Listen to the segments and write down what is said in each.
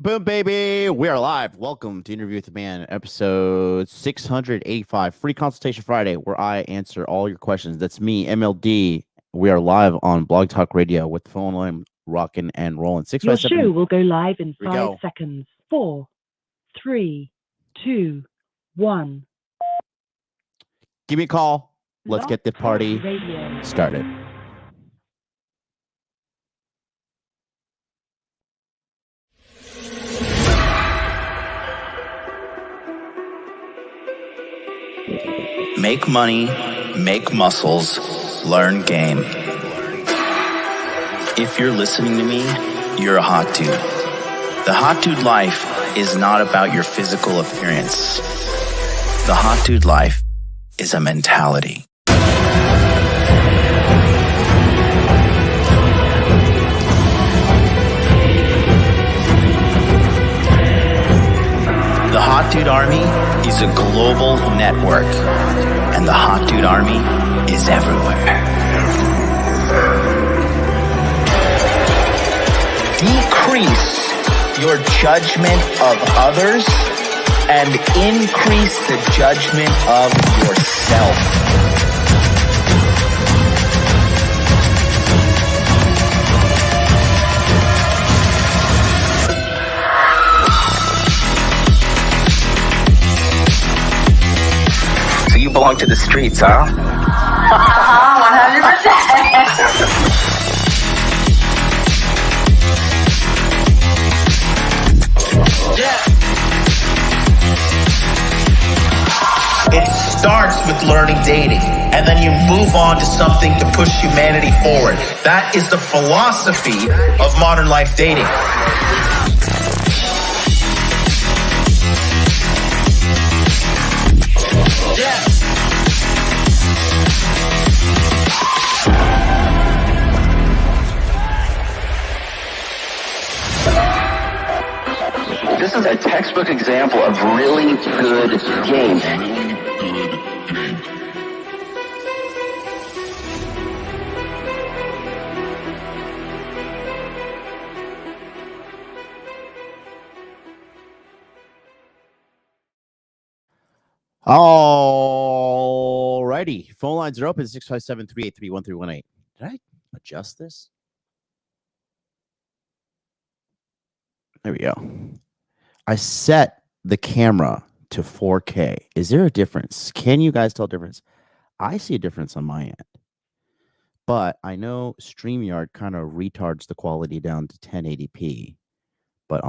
Boom, baby. We are live. Welcome to Interview with the Man, episode 685, Free Consultation Friday, where I answer all your questions. That's me, MLD. We are live on Blog Talk Radio with the phone line rocking and rolling. Your show will go live in 5 seconds. 4, 3, 2, 1. Give me a call. Let's get the party started. Make money, make muscles, learn game. If you're listening to me, you're a hot dude. The hot dude life is not about your physical appearance. The hot dude life is a mentality. The Hot Dude Army is a global network, and the Hot Dude Army is everywhere. Decrease your judgment of others and increase the judgment of yourself. So you belong to the streets, huh? 100%. It starts with learning dating, and then you move on to something to push humanity forward. That is the philosophy of modern life dating. This is a textbook example of really good game. Alrighty. Phone lines are open, 657-383-1318. Did I adjust this? There we go. I set the camera to 4K. Is there a difference? Can you guys tell a difference? I see a difference on my end. But I know StreamYard kind of retards the quality down to 1080p. But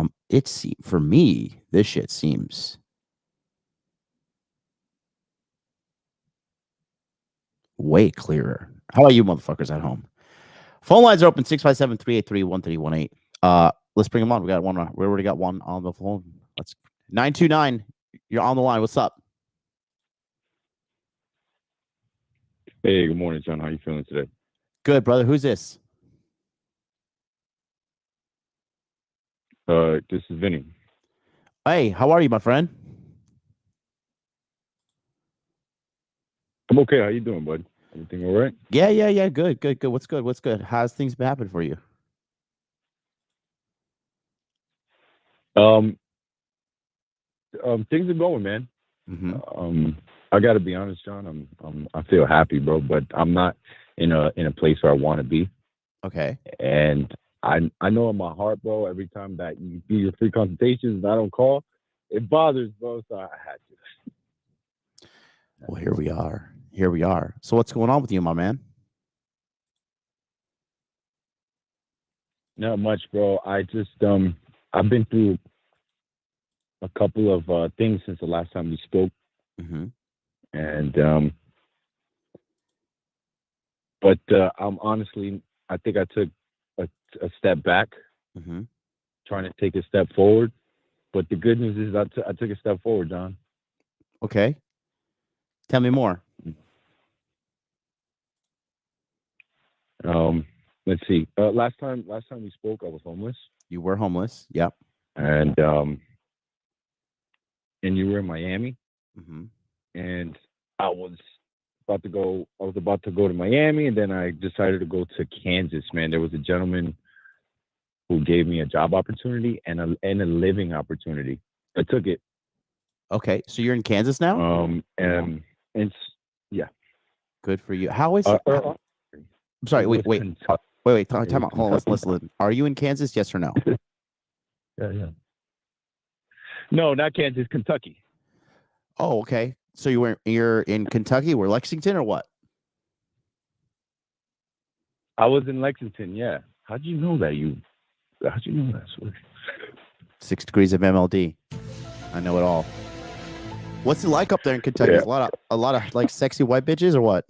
for me, this shit seems way clearer. How about you motherfuckers at home? Phone lines are open, 657-383-1318. Let's bring them on. We already got one on the phone. Let's 929. You're on the line. What's up? Hey, good morning, John. How you feeling today? Good, brother. Who's this? This is Vinny. Hey, how are you, my friend? I'm okay. How you doing, bud? Everything all right? Yeah. Good. What's good? How's things been happening for you? Things are going, man. Mm-hmm. I got to be honest, John. I feel happy, bro, but I'm not in a place where I want to be. Okay. And I know in my heart, bro, every time that you do your free consultations and I don't call, it bothers, bro. So I had to. Well, here we are. So what's going on with you, my man? Not much, bro. I just I've been through a couple of things since the last time we spoke. Mm-hmm. And but I'm honestly, I think I took a step back, mm-hmm. trying to take a step forward. But the good news is I took a step forward, John. Okay. Tell me more. Let's see. Last time we spoke, I was homeless. You were homeless. Yep. And you were in Miami. Mm-hmm. And I was about to go to Miami, and then I decided to go to Kansas, man. There was a gentleman who gave me a job opportunity and a living opportunity. I took it. Okay, so you're in Kansas now. And it's yeah. Good for you. How is it? I'm sorry. it Wait. was Wait. Kentucky. Wait. It was Time out. Hold on. Let's listen. Are you in Kansas? Yes or no? Yeah. No, not Kansas, Kentucky. Oh, okay. So you're in Kentucky, or Lexington, or what? I was in Lexington. Yeah. How'd you know that? How'd you know that? Swear? 6 degrees of MLD. I know it all. What's it like up there in Kentucky? Yeah. A lot of like sexy white bitches, or what?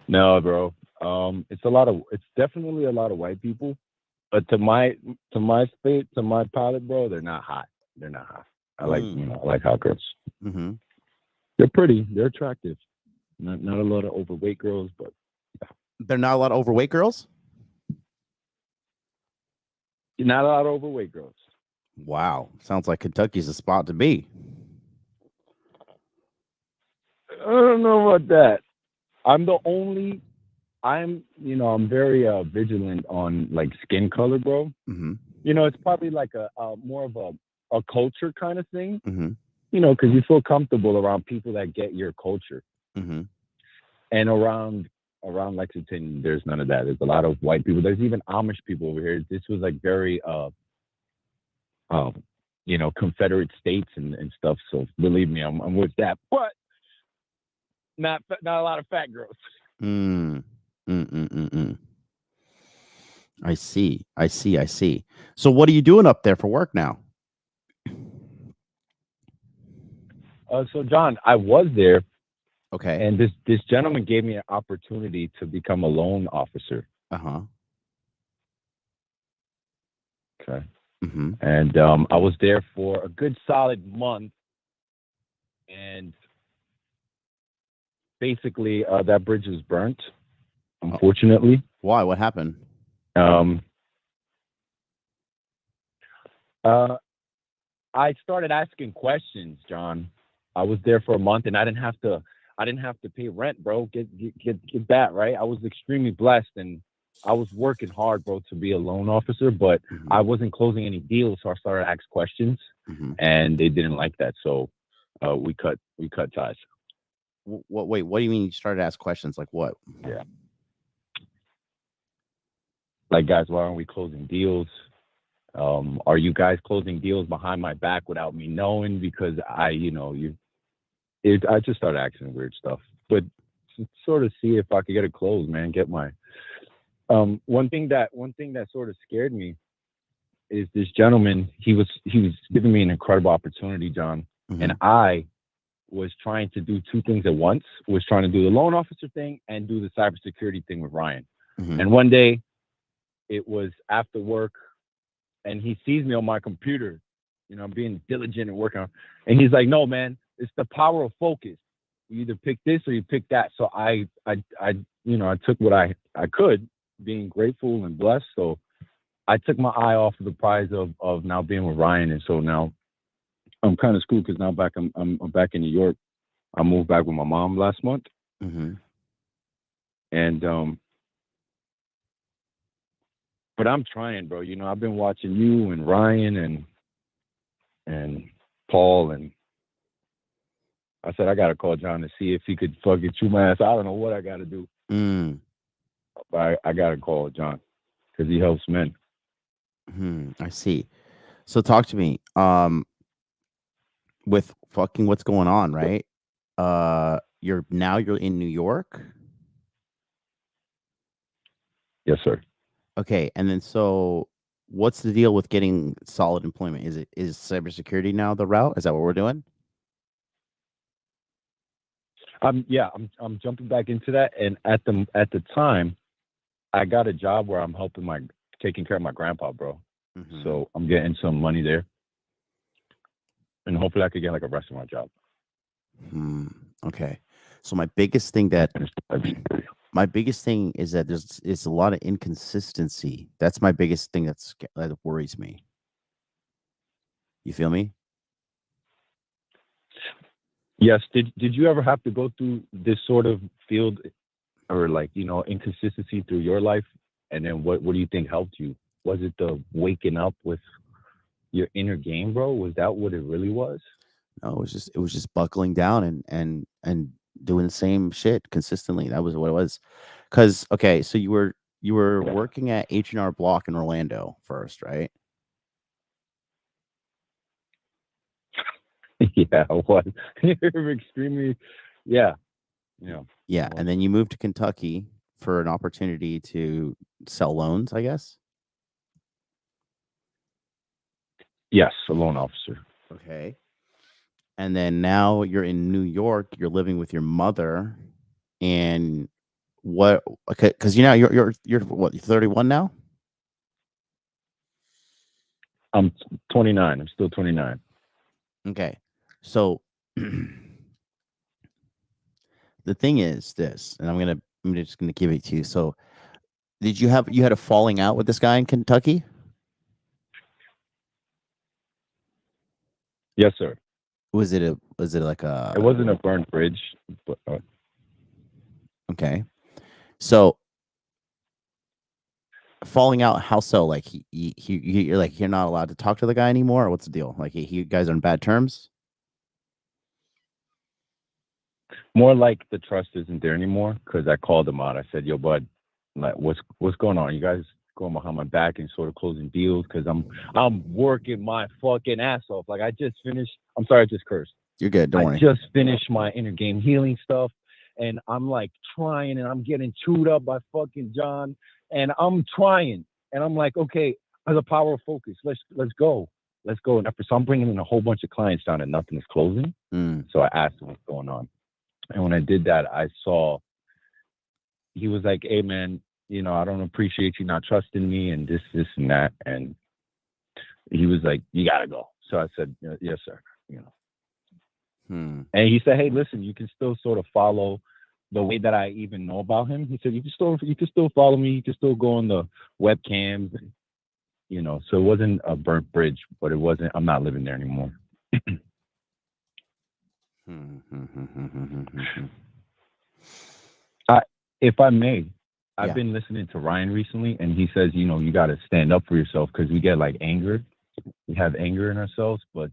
No, bro. It's definitely a lot of white people, but to my palate, bro, they're not hot. They're not hot. I like hot girls. Mm-hmm. They're pretty. They're attractive. Not a lot of overweight girls, but They're not a lot of overweight girls. not a lot of overweight girls. Wow, sounds like Kentucky's a spot to be. I don't know about that. I'm very vigilant on like skin color, bro. Mm-hmm. It's probably like a more of a culture kind of thing. Mm-hmm. Because you feel comfortable around people that get your culture. Mm-hmm. And around Lexington, there's none of that. There's a lot of white people. There's even Amish people over here. This was like very Confederate states and stuff. So believe me, I'm with that. But not a lot of fat girls. I see. So what are you doing up there for work now? So John, I was there. Okay. And this gentleman gave me an opportunity to become a loan officer. Uh-huh. Okay. Mm-hmm. And I was there for a good solid month. And basically, that bridge is burnt, unfortunately. Why? What happened? I started asking questions, John. I was there for a month, and I didn't have to pay rent, bro. Get that right. I was extremely blessed, and I was working hard, bro, to be a loan officer, but I wasn't closing any deals, so I started to ask questions, and they didn't like that, so we cut ties. Wait, what do you mean you started to ask questions? Like what? Yeah. Like, guys, why aren't we closing deals? Are you guys closing deals behind my back without me knowing? Because I just started asking weird stuff, but to sort of see if I could get it closed, man. Get my one thing that sort of scared me is this gentleman. He was giving me an incredible opportunity, John, and I was trying to do two things at once. Was trying to do the loan officer thing and do the cybersecurity thing with Ryan. And one day, it was after work, and he sees me on my computer, being diligent and working on. And he's like, "No, man, it's the power of focus. You either pick this or you pick that." So I took what I could, being grateful and blessed. So I took my eye off of the prize of now being with Ryan, and so now I'm kind of screwed because now I'm back in New York. I moved back with my mom last month, and but I'm trying, bro. I've been watching you and Ryan and Paul, and I said I gotta call John to see if he could fucking chew my ass. I don't know what I gotta do, but I gotta call John because he helps men. I see. So talk to me. With fucking what's going on, right? You're in New York. Yes, sir. Okay, and then so what's the deal with getting solid employment? Is cybersecurity now the route? Is that what we're doing? I'm jumping back into that, and at the time, I got a job where I'm taking care of my grandpa, bro. So I'm getting some money there, and hopefully I could get like a restaurant job. Okay, so my biggest thing is that there's a lot of inconsistency. That's my biggest thing that worries me. You feel me? Yes. Did you ever have to go through this sort of field or like, inconsistency through your life? And then what do you think helped you? Was it the waking up with your inner game, bro? Was that what it really was? No, it was just buckling down and doing the same shit consistently. That was what it was. Cause okay, so you were working at H&R Block in Orlando first, right? Yeah, I was. You're extremely, yeah. Yeah, and then you moved to Kentucky for an opportunity to sell loans, I guess. Yes, a loan officer. Okay. And then now you're in New York, you're living with your mother, and what, okay, because you know you're what, you're 31 now? I'm 29. I'm still 29. Okay. So the thing is this, and I'm just gonna give it to you. So you had a falling out with this guy in Kentucky? Yes, sir. Was it like a It wasn't a burnt bridge, but okay. So falling out, how so? Like you're like you're not allowed to talk to the guy anymore, or what's the deal? Like you guys are on bad terms? more like the trust isn't there anymore because I called him out. I said, "Yo, bud, like, what's going on? You guys going behind my back and sort of closing deals because I'm working my fucking ass off. Like I just finished. I'm sorry, I just cursed. You're good. Don't worry. I just finished my inner game healing stuff, and I'm like trying, and I'm getting chewed up by fucking John, and I'm trying, and I'm like, okay, as a power of focus, let's go. Let's go. And after, so I'm bringing in a whole bunch of clients down and nothing is closing. So I asked him what's going on. And when I did that, I saw he was like, hey, man, you know, I don't appreciate you not trusting me and this and that. And he was like, you got to go. So I said, yes, sir. You know. And he said, hey, listen, you can still sort of follow the way that I even know about him. He said, you can still follow me. You can still go on the webcams. You know, so it wasn't a burnt bridge, but I'm not living there anymore. If I may, I've been listening to Ryan recently, and he says, you know, you got to stand up for yourself because we get like anger. We have anger in ourselves, but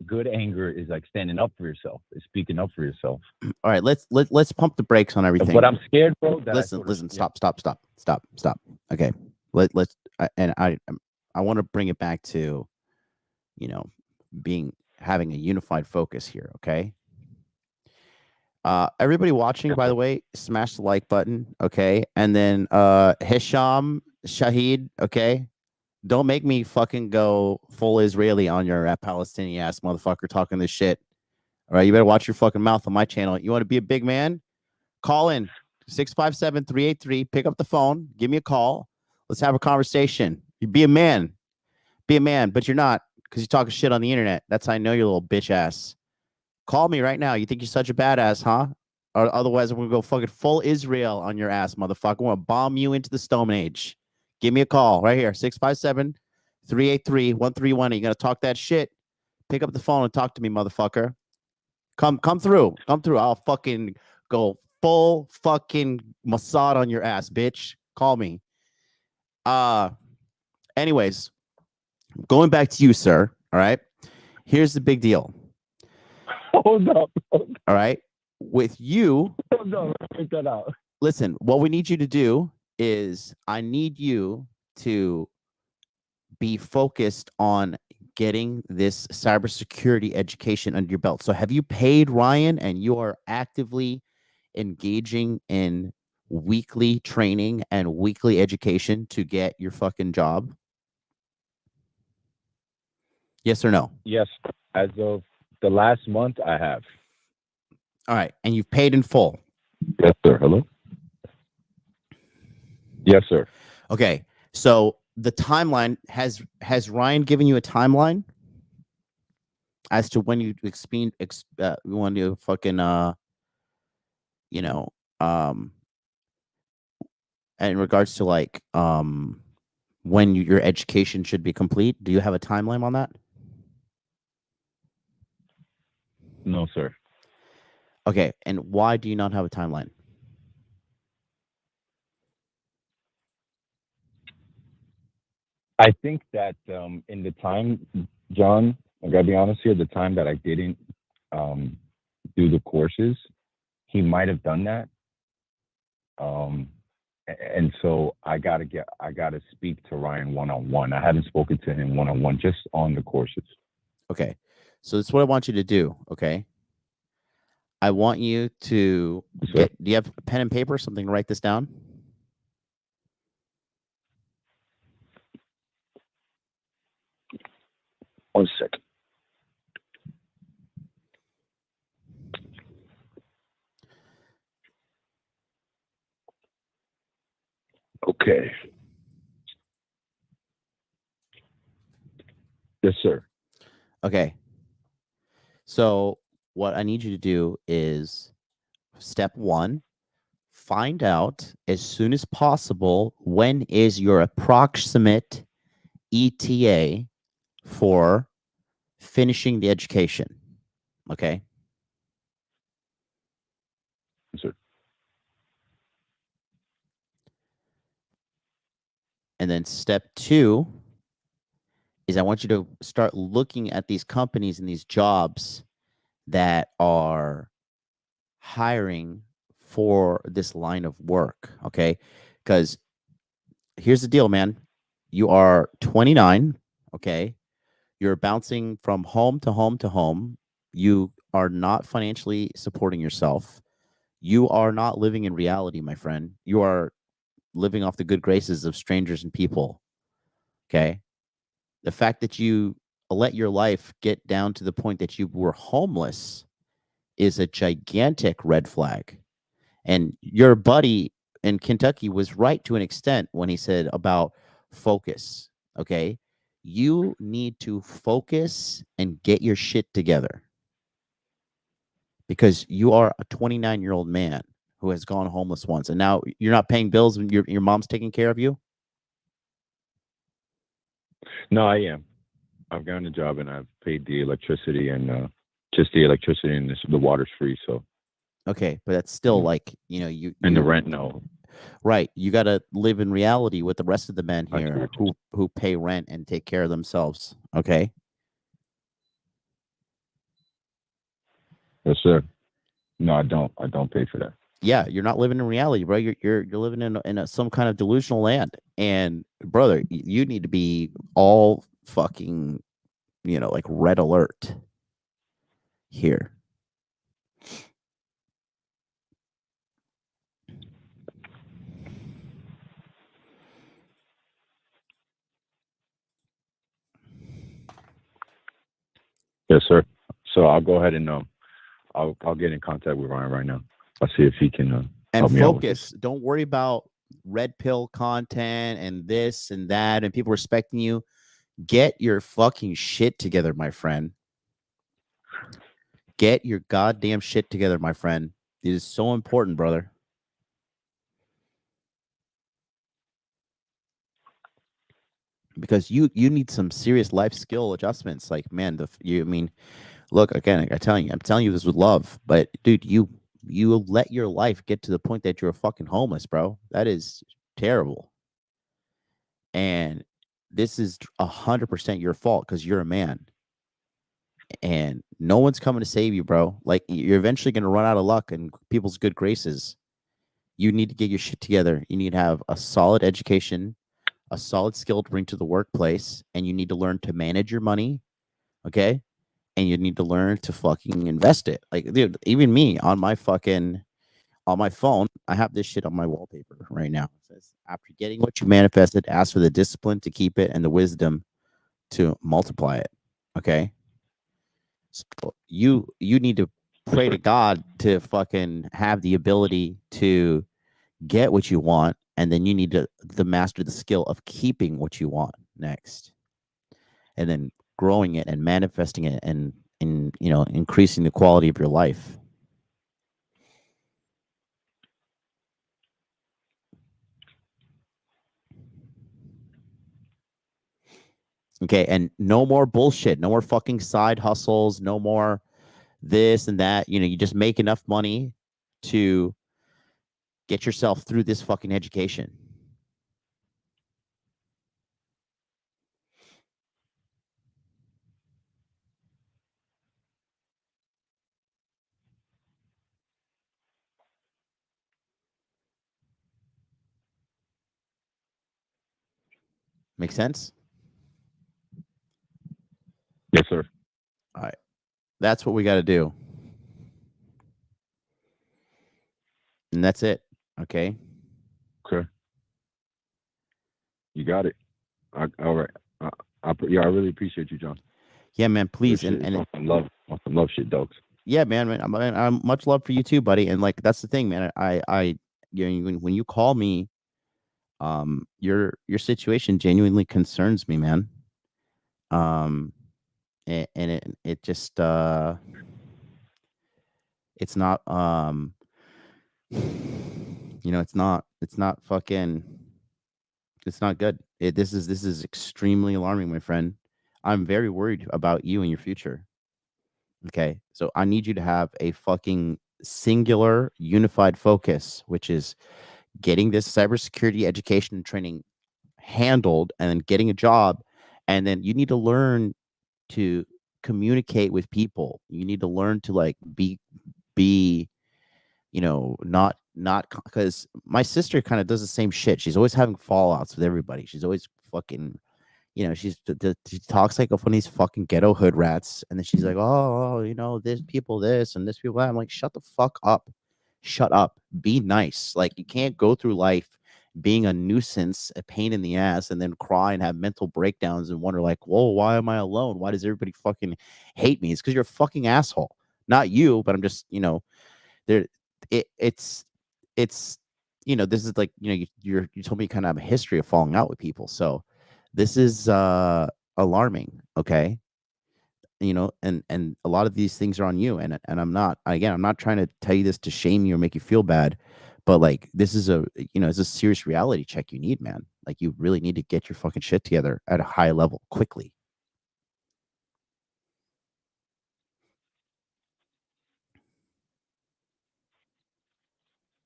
good anger is like standing up for yourself, is speaking up for yourself. All right, let's pump the brakes on everything. But I'm scared, bro. Listen, stop. Okay, I want to bring it back to, you know, having a unified focus here. Okay. Everybody watching, by the way, smash the like button. Okay. And then Hisham Shahid. Okay. Don't make me fucking go full Israeli on your Palestinian ass motherfucker talking this shit. All right. You better watch your fucking mouth on my channel. You want to be a big man? Call in 657-383. Pick up the phone. Give me a call. Let's have a conversation. You be a man. Be a man, but you're not because you're talking shit on the internet. That's how I know you're a little bitch ass. Call me right now. You think you're such a badass, huh? Or otherwise, I'm going to go fucking full Israel on your ass, motherfucker. I'm going to bomb you into the Stone Age. Give me a call right here. 657-383-1318. You're going to talk that shit. Pick up the phone and talk to me, motherfucker. Come through. Come through. I'll fucking go full fucking Mossad on your ass, bitch. Call me. Anyways, going back to you, sir. All right. Here's the big deal. Hold up. All right. With you. Hold up. Take that out. Listen, what we need you to do is I need you to be focused on getting this cybersecurity education under your belt. So have you paid Ryan and you are actively engaging in weekly training and weekly education to get your fucking job? Yes or no? Yes. As of the last month, I have. All right. And you've paid in full? Yes, sir. Hello? Yes, sir. Okay. So the timeline, has Ryan given you a timeline as to when you want to fucking you know, in regards to like when your education should be complete? Do you have a timeline on that? No, sir. Okay. And why do you not have a timeline? I think that in the time, John, I gotta be honest here, the time that I didn't do the courses, he might have done that. And so I gotta speak to Ryan one-on-one. I haven't spoken to him one-on-one, just on the courses. Okay. So this is what I want you to do. Okay. I want you to do you have a pen and paper, something to write this down? One second. Okay. Yes, sir. Okay. So what I need you to do is step 1, find out as soon as possible when is your approximate ETA for finishing the education. Okay. Yes, sir. And then step 2 is I want you to start looking at these companies and these jobs that are hiring for this line of work. Okay. Because here's the deal, man. You are 29. Okay. You're bouncing from home to home to home. You are not financially supporting yourself. You are not living in reality, my friend. You are living off the good graces of strangers and people. Okay. The fact that you let your life get down to the point that you were homeless is a gigantic red flag. And your buddy in Kentucky was right to an extent when he said about focus. Okay. You need to focus and get your shit together because you are a 29-year-old man who has gone homeless once. And now you're not paying bills and your mom's taking care of you. No, I am. I've gotten a job and I've paid the electricity and just the electricity and the water's free. So okay, but that's still like you and the rent, no. Right, you got to live in reality with the rest of the men here who pay rent and take care of themselves. Okay. Yes, sir. No, I don't. I don't pay for that. Yeah, you're not living in reality, bro. You're living in some kind of delusional land. And brother, you need to be all fucking, like red alert here. Yes, sir. So I'll go ahead and I'll get in contact with Ryan right now. I'll see if he can and help me out with focus. this. Don't worry about red pill content and this and that and people respecting you. Get your fucking shit together, my friend. Get your goddamn shit together, my friend. It is so important, brother. Because you need some serious life skill adjustments. Like, man, look, again, I'm telling you this with love, but dude, you let your life get to the point that you're fucking homeless, bro. That is terrible. And this is 100% your fault because you're a man. And no one's coming to save you, bro. Like, you're eventually going to run out of luck and people's good graces. You need to get your shit together. You need to have a solid education, a solid skill to bring to the workplace, and you need to learn to manage your money. Okay. And you need to learn to fucking invest it. Like, dude, even me on my phone, I have this shit on my wallpaper right now. It says, after getting what you manifested, ask for the discipline to keep it and the wisdom to multiply it. Okay. So you need to pray to God to fucking have the ability to get what you want, and then you need to master the skill of keeping what you want next, and then growing it and manifesting it and increasing the quality of your life. Okay, and no more bullshit, no more fucking side hustles, no more this and that. You just make enough money to get yourself through this fucking education. Make sense? Yes, sir. All right. That's what we got to do. And that's it. Okay. Okay. You got it. All right. I really appreciate you, John. Yeah, man. Please. And on some love shit, dogs. Yeah, man. I'm much love for you too, buddy. And like, that's the thing, man. When you call me, your situation genuinely concerns me, man. And it just, it's not, it's not fucking, it's not good. This is extremely alarming, my friend. I'm very worried about you and your future. Okay. So I need you to have a fucking singular unified focus, which is getting this cybersecurity education and training handled and then getting a job. And then you need to learn to communicate with people. You need to learn to like be, not because my sister kind of does the same shit. She's always having fallouts with everybody. She's always fucking, she talks like one of these fucking ghetto hood rats. And then she's like, oh, there's people this and this people that. I'm like, shut the fuck up. Shut up. Be nice. Like, you can't go through life being a nuisance, a pain in the ass, and then cry and have mental breakdowns and wonder like, whoa, why am I alone? Why does everybody fucking hate me? It's because you're a fucking asshole. Not you, but I'm just, there. It's this is like, you told me you kind of have a history of falling out with people, so this is alarming. Okay. And a lot of these things are on you, and I'm not trying to tell you this to shame you or make you feel bad, but like, this is it's a serious reality check you need, man. Like, you really need to get your fucking shit together at a high level quickly.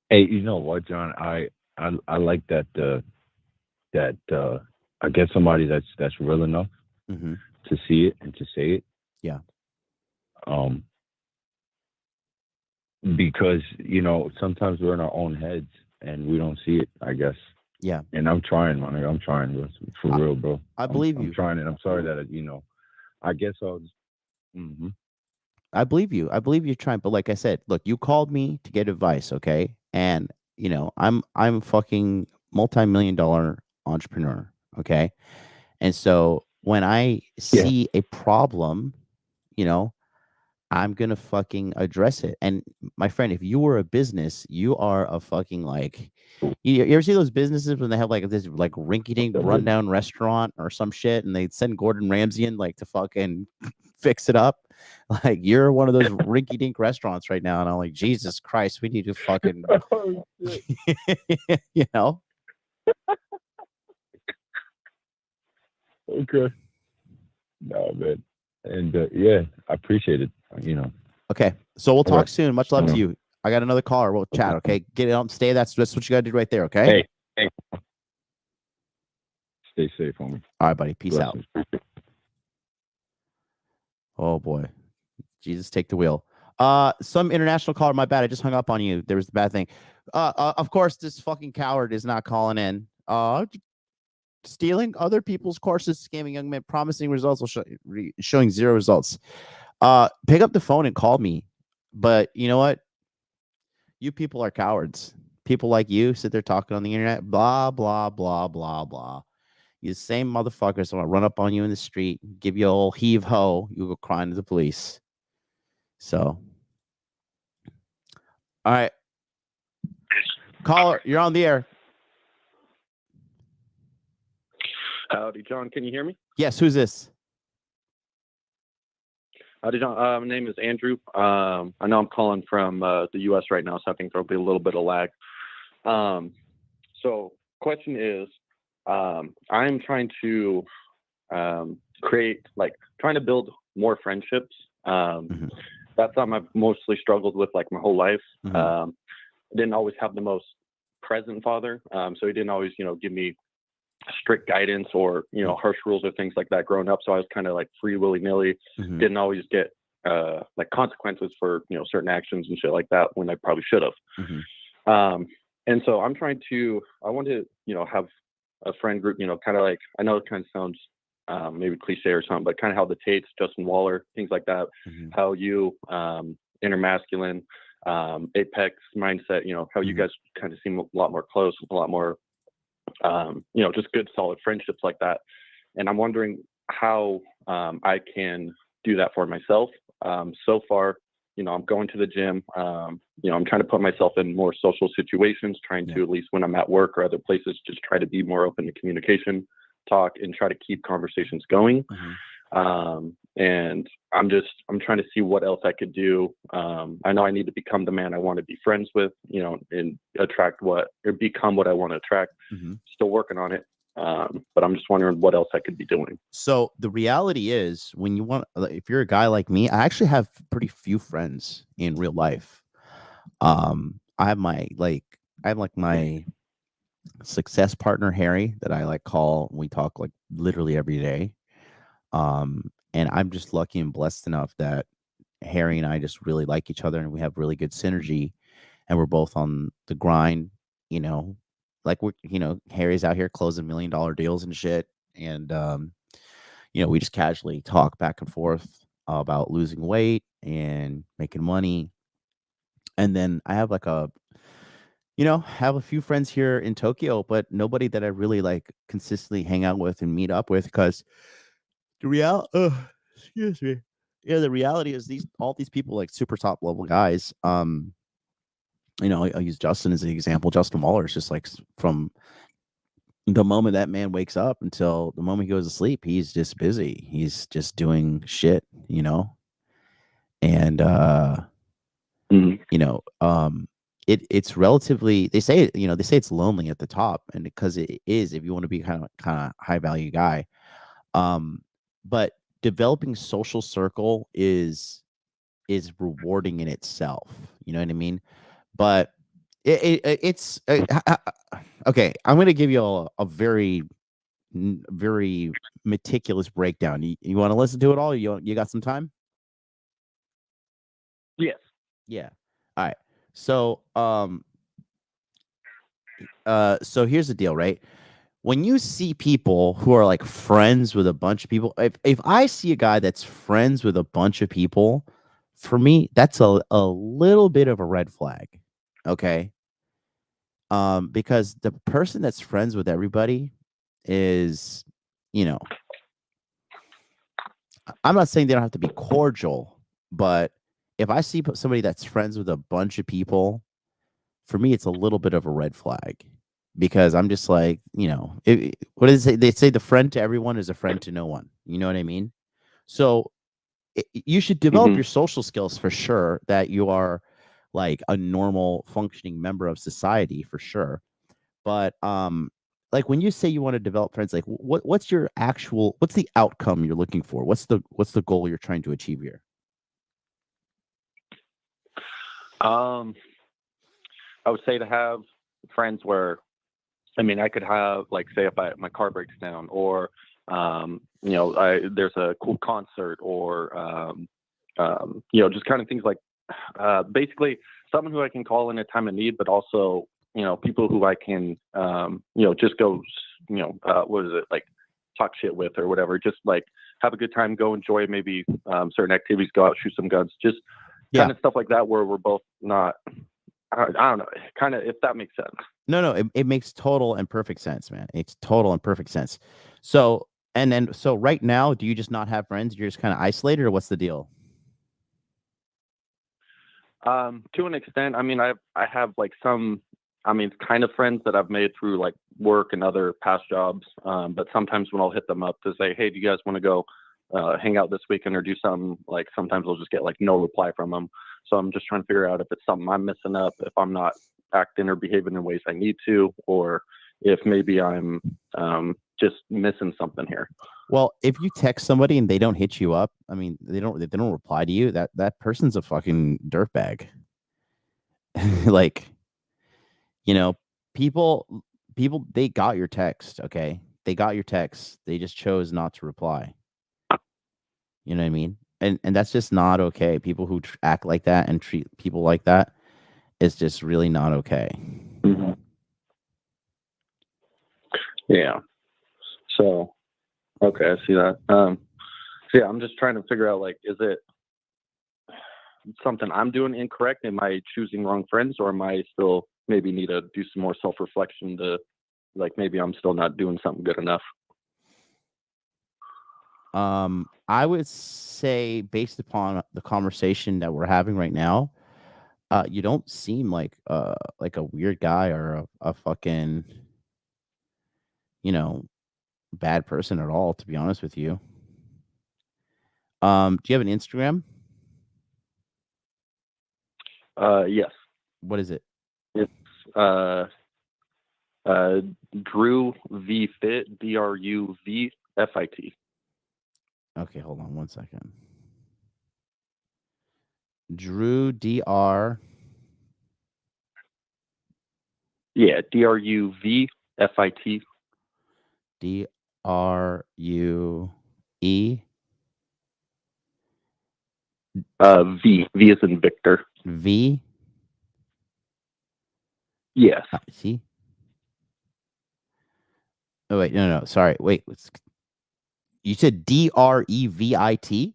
Hey, you know what, John? I like that I get somebody that's real enough to see it and to say it. Yeah. Because sometimes we're in our own heads and we don't see it, I guess. Yeah. And I'm trying, man. I'm trying, bro. For real, bro. I believe you. I'm trying, and I'm sorry that I guess I'll just. I believe you. I believe you're trying, but like I said, look, you called me to get advice, okay? And I'm fucking multi-million-dollar entrepreneur, okay? And so when I see a problem, I'm gonna fucking address it. And my friend, if you were a business, you are a fucking like, you ever see those businesses when they have like this like rinky-dink rundown restaurant or some shit, and they send Gordon Ramsay in like to fucking fix it up? Like, you're one of those rinky-dink restaurants right now, and I'm like, Jesus Christ, we need to fucking, Okay. No, man. And yeah, I appreciate it. Okay, so we'll talk right. soon. Much love to you. I got another caller. We'll chat. Okay, get it out, stay. That's what you gotta do right there. Okay. Hey. Stay safe, homie. All right, buddy. Peace Blessings. out. Oh boy, Jesus, take the wheel. Some international caller. My bad. I just hung up on you. There was a bad thing. Of course, this fucking coward is not calling in. Stealing other people's courses, scamming young men, promising results, showing zero results. Pick up the phone and call me. But you know what? You people are cowards. People like you sit there talking on the internet, blah, blah, blah, blah, blah. You same motherfuckers want to run up on you in the street, give you a old heave ho, you go crying to the police. So, all right. Caller, you're on the air. Howdy, John. Can you hear me? Yes. Who's this? Howdy, John. My name is Andrew. I know I'm calling from the U.S. right now, so I think there'll be a little bit of lag. So, question is, I'm trying to trying to build more friendships. That's something I've mostly struggled with like my whole life. I didn't always have the most present father, so he didn't always, give me strict guidance or harsh rules or things like that growing up. So I was kind of like free willy-nilly. Didn't always get like consequences for certain actions and shit like that when I probably should have. And so I want to have a friend group, kind of like, I know it kind of sounds maybe cliche or something, but kind of how the Tates, Justin Waller, things like that, how you, Intermasculine, Apex Mindset, how you guys kind of seem a lot more close, a lot more, just good, solid friendships like that. And I'm wondering how I can do that for myself. So far, I'm going to the gym. I'm trying to put myself in more social situations, trying to, at least when I'm at work or other places, just try to be more open to communication, talk, and try to keep conversations going. And I'm trying to see what else I could do. I know I need to become the man I want to be friends with, and become what I want to attract. Still working on it. But I'm just wondering what else I could be doing. So the reality is, if you're a guy like me, I actually have pretty few friends in real life. I have my success partner, Harry, that I call. We talk literally every day. And I'm just lucky and blessed enough that Harry and I just really like each other, and we have really good synergy, and we're both on the grind, Harry's out here closing $1 million deals and shit. And, we just casually talk back and forth about losing weight and making money. And then I have have a few friends here in Tokyo, but nobody that I really consistently hang out with and meet up with, because excuse me. Yeah, the reality is all these people, super top level guys. I'll use Justin as an example. Justin Waller is just from the moment that man wakes up until the moment he goes to sleep, he's just busy. He's just doing shit, and it's relatively, they say it's lonely at the top, and because it is, if you want to be kind of high value guy. But developing social circle is rewarding in itself. You know what I mean? But it's okay. I'm going to give you a very, very meticulous breakdown. You want to listen to it all? You got some time? Yes. Yeah. All right. So, so here's the deal, right? When you see people who are friends with a bunch of people, if I see a guy that's friends with a bunch of people, for me, that's a little bit of a red flag. Okay. Because the person that's friends with everybody is, I'm not saying they don't have to be cordial, but if I see somebody that's friends with a bunch of people, for me, it's a little bit of a red flag. Because I'm just what does it say? They say the friend to everyone is a friend to no one. You know what I mean? So you should develop your social skills for sure, that you are a normal functioning member of society for sure. But when you say you want to develop friends, what's the outcome you're looking for? What's the goal you're trying to achieve here? I would say to have friends where, I could have say if my car breaks down, or there's a cool concert, or just kind of things basically someone who I can call in a time of need, but also people who I can just go talk shit with or whatever, just have a good time, go enjoy maybe certain activities, go out, shoot some guns, just kind of stuff like that, where we're both not, I don't know, kind of, if that makes sense. No, it makes total and perfect sense, man. It's total and perfect sense. So right now, do you just not have friends? You're just kind of isolated, or what's the deal? To an extent, I have some, kind of friends that I've made through work and other past jobs. But sometimes when I'll hit them up to say, hey, do you guys want to go hang out this weekend or do something, sometimes I'll just get no reply from them. So I'm just trying to figure out if it's something I'm messing up, if I'm not acting or behaving in ways I need to, or if maybe I'm just missing something here. Well, if you text somebody and they don't hit you up, they don't reply to you, that person's a fucking dirtbag. People, they got your text, okay? They got your text. They just chose not to reply. You know what I mean? And that's just not okay. People who act like that and treat people like that is just really not okay. Yeah. So, okay, I see that. So yeah, I'm just trying to figure out, like, is it something I'm doing incorrect? Am I choosing wrong friends, or am I still maybe need to do some more self-reflection to, like, maybe I'm still not doing something good enough? I would say, based upon the conversation that we're having right now, you don't seem like a weird guy or a fucking, bad person at all, to be honest with you. Do you have an Instagram? Yes. What is it? It's Drew V Fit, DRUVFIT. Okay, hold on one second. Drew DR. Yeah, DRUVFIT. DRUE. V is in Victor. V. Yes. See. Oh wait, no, sorry. Wait, you said DREVIT?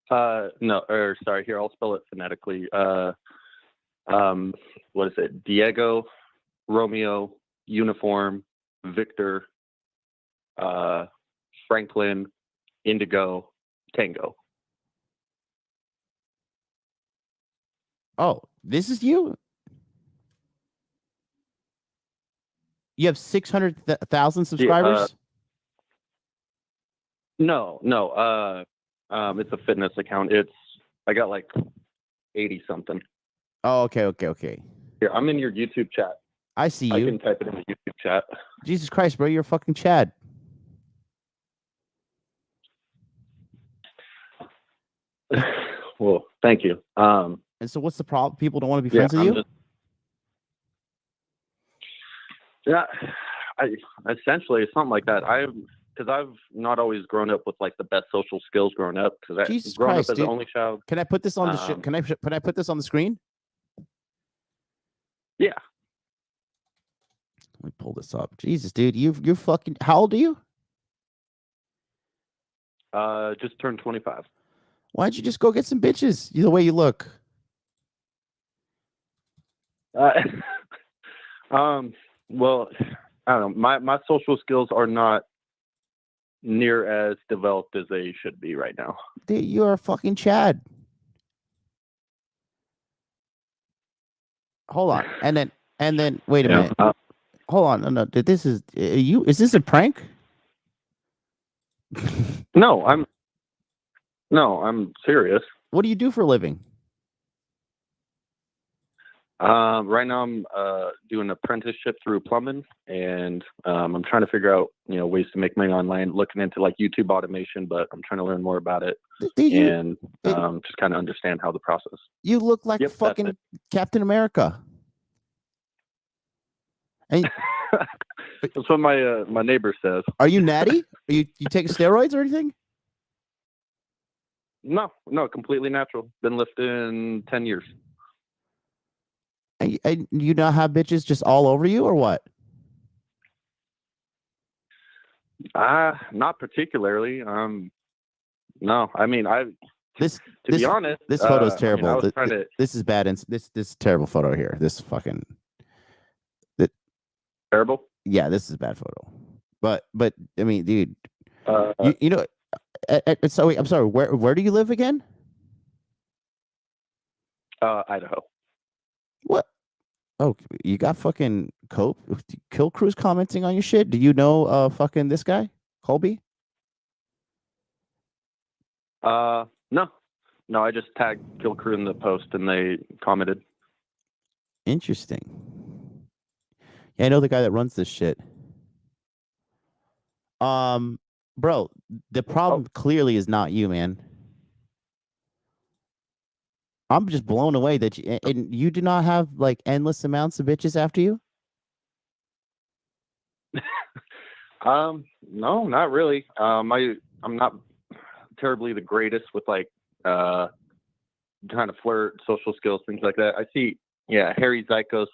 No, or sorry. Here, I'll spell it phonetically. What is it? Diego, Romeo, Uniform, Victor, Franklin, Indigo, Tango. Oh, this is you? You have 600,000 subscribers? No. It's a fitness account. I got like 80 something. Oh, okay. Here, I'm in your YouTube chat. I see you. I can type it in the YouTube chat. Jesus Christ, bro, you're a fucking Chad. Well, thank you. And so what's the problem? People don't want to be friends with you? Essentially it's something like that. Because I've not always grown up with like the best social skills growing up. Because Jesus grown Christ, up as dude. an only child. Can I put this on the can I put this on the screen? Yeah. Let me pull this up. Jesus, dude, you're fucking. How old are you? Just turned 25. Why don't you just go get some bitches? The way you look. Well, I don't know. My social skills are not near as developed as they should be right now. Dude, you're a fucking Chad. Hold on, and then wait a minute. Hold on, no. This is you. Is this a prank? No, I'm serious. What do you do for a living? Right now I'm doing an apprenticeship through plumbing, and I'm trying to figure out ways to make money online, looking into like YouTube automation, but I'm trying to learn more about it and just kind of understand how the process. You look like fucking Captain America. And that's what my neighbor says. Are you natty? Are you taking steroids or anything? No, completely natural. Been lifting 10 years. And you not have bitches just all over you or what? Not particularly. No, I mean, to be honest, this photo is terrible. I was trying to. This is bad. And this terrible photo here. This fucking. Terrible. Yeah, this is a bad photo. But I mean, dude, you know. So wait, I'm sorry. Where do you live again? Idaho. What? Oh, you got fucking Kill Crews commenting on your shit? Do you know fucking this guy, Colby? No. I just tagged Kill Crew in the post and they commented. Interesting. Yeah, I know the guy that runs this shit. Bro, the problem clearly is not you, man. I'm just blown away that you do not have like endless amounts of bitches after you. No, not really. I'm not terribly the greatest with like trying to flirt, social skills, things like that. I see, Harry Zykos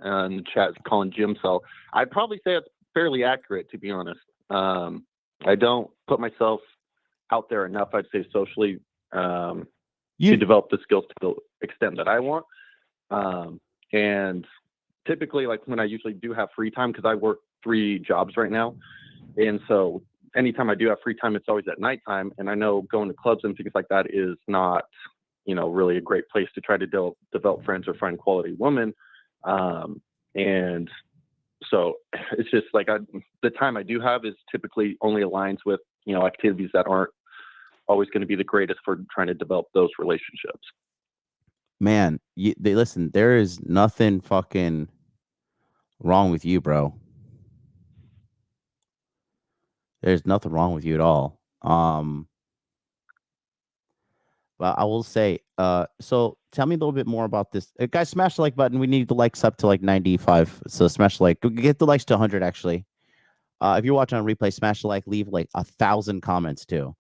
in the chat calling gym sell. I'd probably say it's fairly accurate, to be honest. I don't put myself out there enough, I'd say, socially to develop the skills to the extent that I want. And typically, like when I usually do have free time, because I work 3 jobs right now, and so anytime I do have free time, it's always at nighttime. And I know going to clubs and things like that is not, really a great place to try to develop friends or find quality women. And so it's just like the time I do have is typically only aligns with, activities that aren't always going to be the greatest for trying to develop those relationships. Man, listen, there is nothing fucking wrong with you, bro. There's nothing wrong with you at all. But I will say, so tell me a little bit more about this. Guys, smash the like button. We need the likes up to like 95. So smash the like. Get the likes to 100, actually. If you're watching on replay, smash the like. Leave like 1,000 comments, too.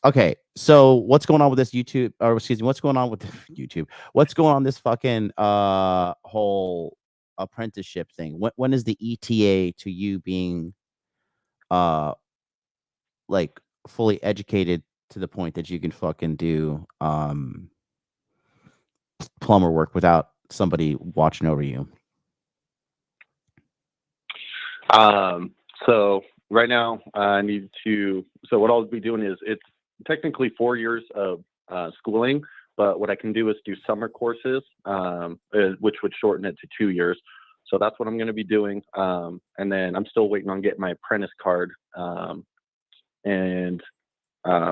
Okay, so what's going on with this YouTube, or excuse me, what's going on with YouTube? What's going on this fucking whole apprenticeship thing? When is the ETA to you being like fully educated to the point that you can fucking do plumber work without somebody watching over you? So right now I need to, so what I'll be doing is, it's technically 4 years of schooling, but what I can do is do summer courses, which would shorten it to 2 years. So that's what I'm going to be doing. And then I'm still waiting on getting my apprentice card.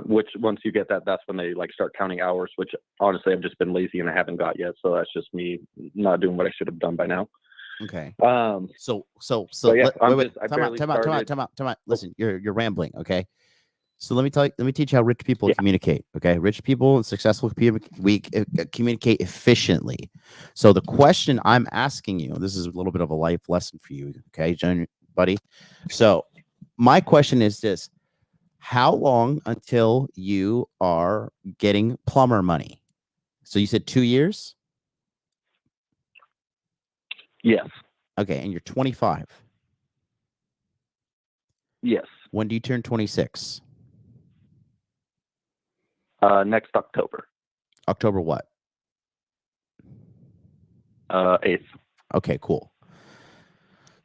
Which once you get that, that's when they like start counting hours, which honestly I've just been lazy and I haven't got yet. So that's just me not doing what I should have done by now. Okay. So yeah, wait. Time out. Listen, you're rambling. Okay. So let me teach you how rich people communicate. Okay. Rich people and successful people, we communicate efficiently. So the question I'm asking you, this is a little bit of a life lesson for you. Okay, John, buddy. So my question is this: how long until you are getting plumber money? So you said 2 years? Yes. Okay, and you're 25. Yes. When do you turn 26? Next October. October what? 8th. Okay, cool.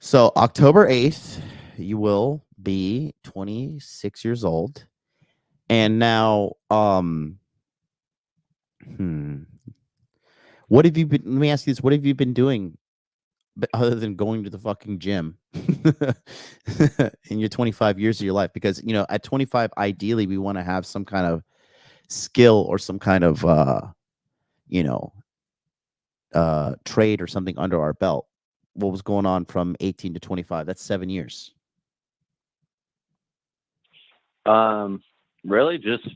So October 8th, you will be 26 years old. And now, what have you been, let me ask you this, what have you been doing other than going to the fucking gym in your 25 years of your life? Because, at 25, ideally, we want to have some kind of skill or some kind of, trade or something under our belt. What was going on from 18 to 25? That's 7 years. Really just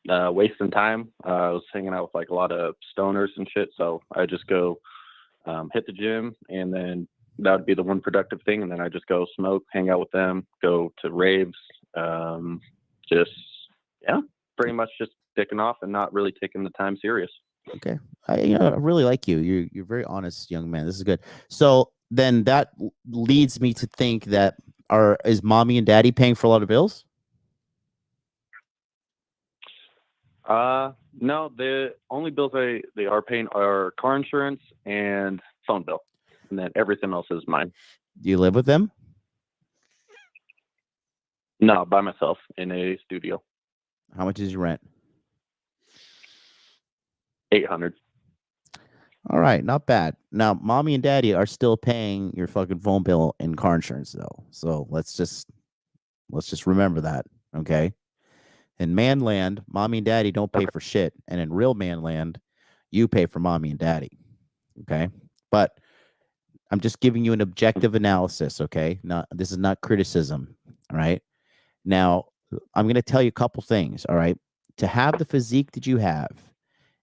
wasting time. I was hanging out with like a lot of stoners and shit, so I just go hit the gym, and then that would be the one productive thing, and then I just go smoke, hang out with them, go to raves, pretty much just dicking off and not really taking the time serious. Okay. I really like you. You're a very honest young man. This is good. So then that leads me to think that is mommy and daddy paying for a lot of bills? No, the only bills they are paying are car insurance and phone bill, and then everything else is mine. Do you live with them? No, by myself in a studio. How much is your rent? $800. All right, not bad. Now, mommy and daddy are still paying your fucking phone bill and car insurance, though. So let's just remember that, okay? In man land, mommy and daddy don't pay for shit, and in real man land, you pay for mommy and daddy, okay? But I'm just giving you an objective analysis, okay? This is not criticism, all right? Now, I'm going to tell you a couple things, all right? To have the physique that you have,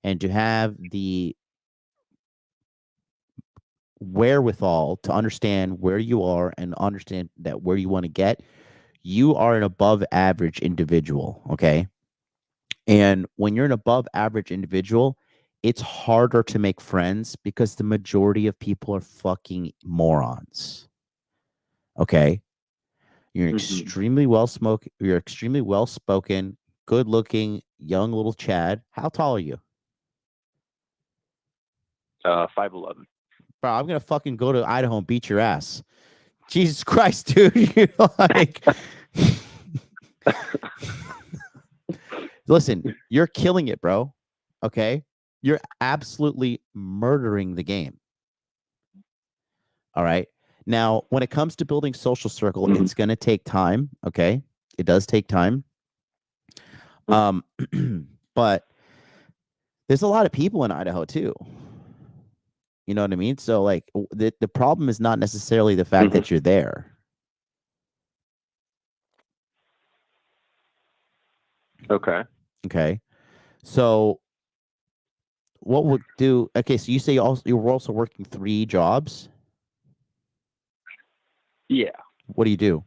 and to have the wherewithal to understand where you are and understand that where you want to get, you are an above average individual, okay? And when you're an above average individual, it's harder to make friends because the majority of people are fucking morons. Okay? You're extremely you're extremely well spoken, good looking, young little Chad. How tall are you? 5'11". Bro, I'm gonna fucking go to Idaho and beat your ass. Jesus Christ, dude. You're like listen, you're killing it, bro. Okay? You're absolutely murdering the game. All right. Now, when it comes to building social circle, it's going to take time. Okay. It does take time. But there's a lot of people in Idaho too. You know what I mean? So like the problem is not necessarily the fact that you're there. Okay. Okay. So what would do? Okay. So you say you were also working 3 jobs. Yeah. What do you do?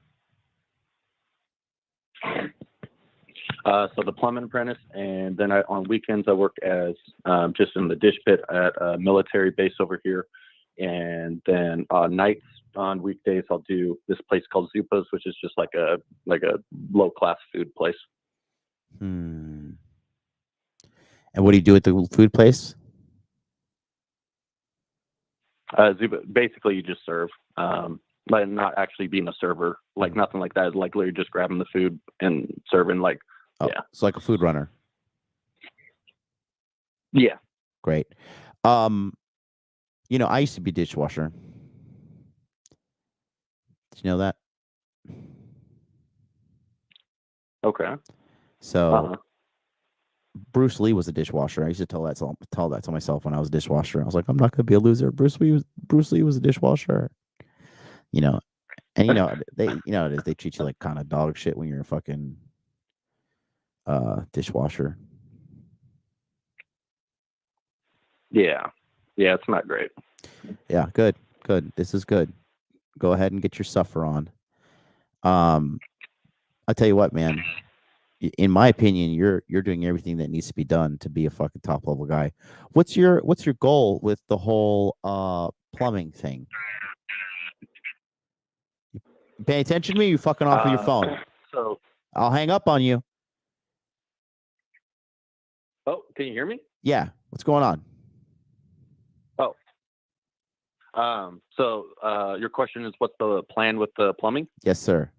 So the plumbing apprentice, and then on weekends I work as just in the dish pit at a military base over here, and then nights on weekdays I'll do this place called Zupa's, which is just like a low class food place. And what do you do at the food place? Zupa, basically you just serve, but not actually being a server, like nothing like that. Like literally just grabbing the food and serving, like. Yeah. It's like a food runner. Yeah. Great. I used to be dishwasher. Did you know that? Okay. So Bruce Lee was a dishwasher. I used to tell that to myself when I was a dishwasher. I was like, I'm not gonna be a loser. Bruce Lee was a dishwasher. And they treat you like kind of dog shit when you're a fucking dishwasher. Yeah, it's not great. Yeah, good. This is good. Go ahead and get your suffer on. I'll tell you what, man. In my opinion, you're doing everything that needs to be done to be a fucking top level guy. What's your goal with the whole plumbing thing? You pay attention to me, you fucking off of your phone. So I'll hang up on you. Oh, can you hear me? Yeah. What's going on? So your question is, what's the plan with the plumbing? Yes, sir.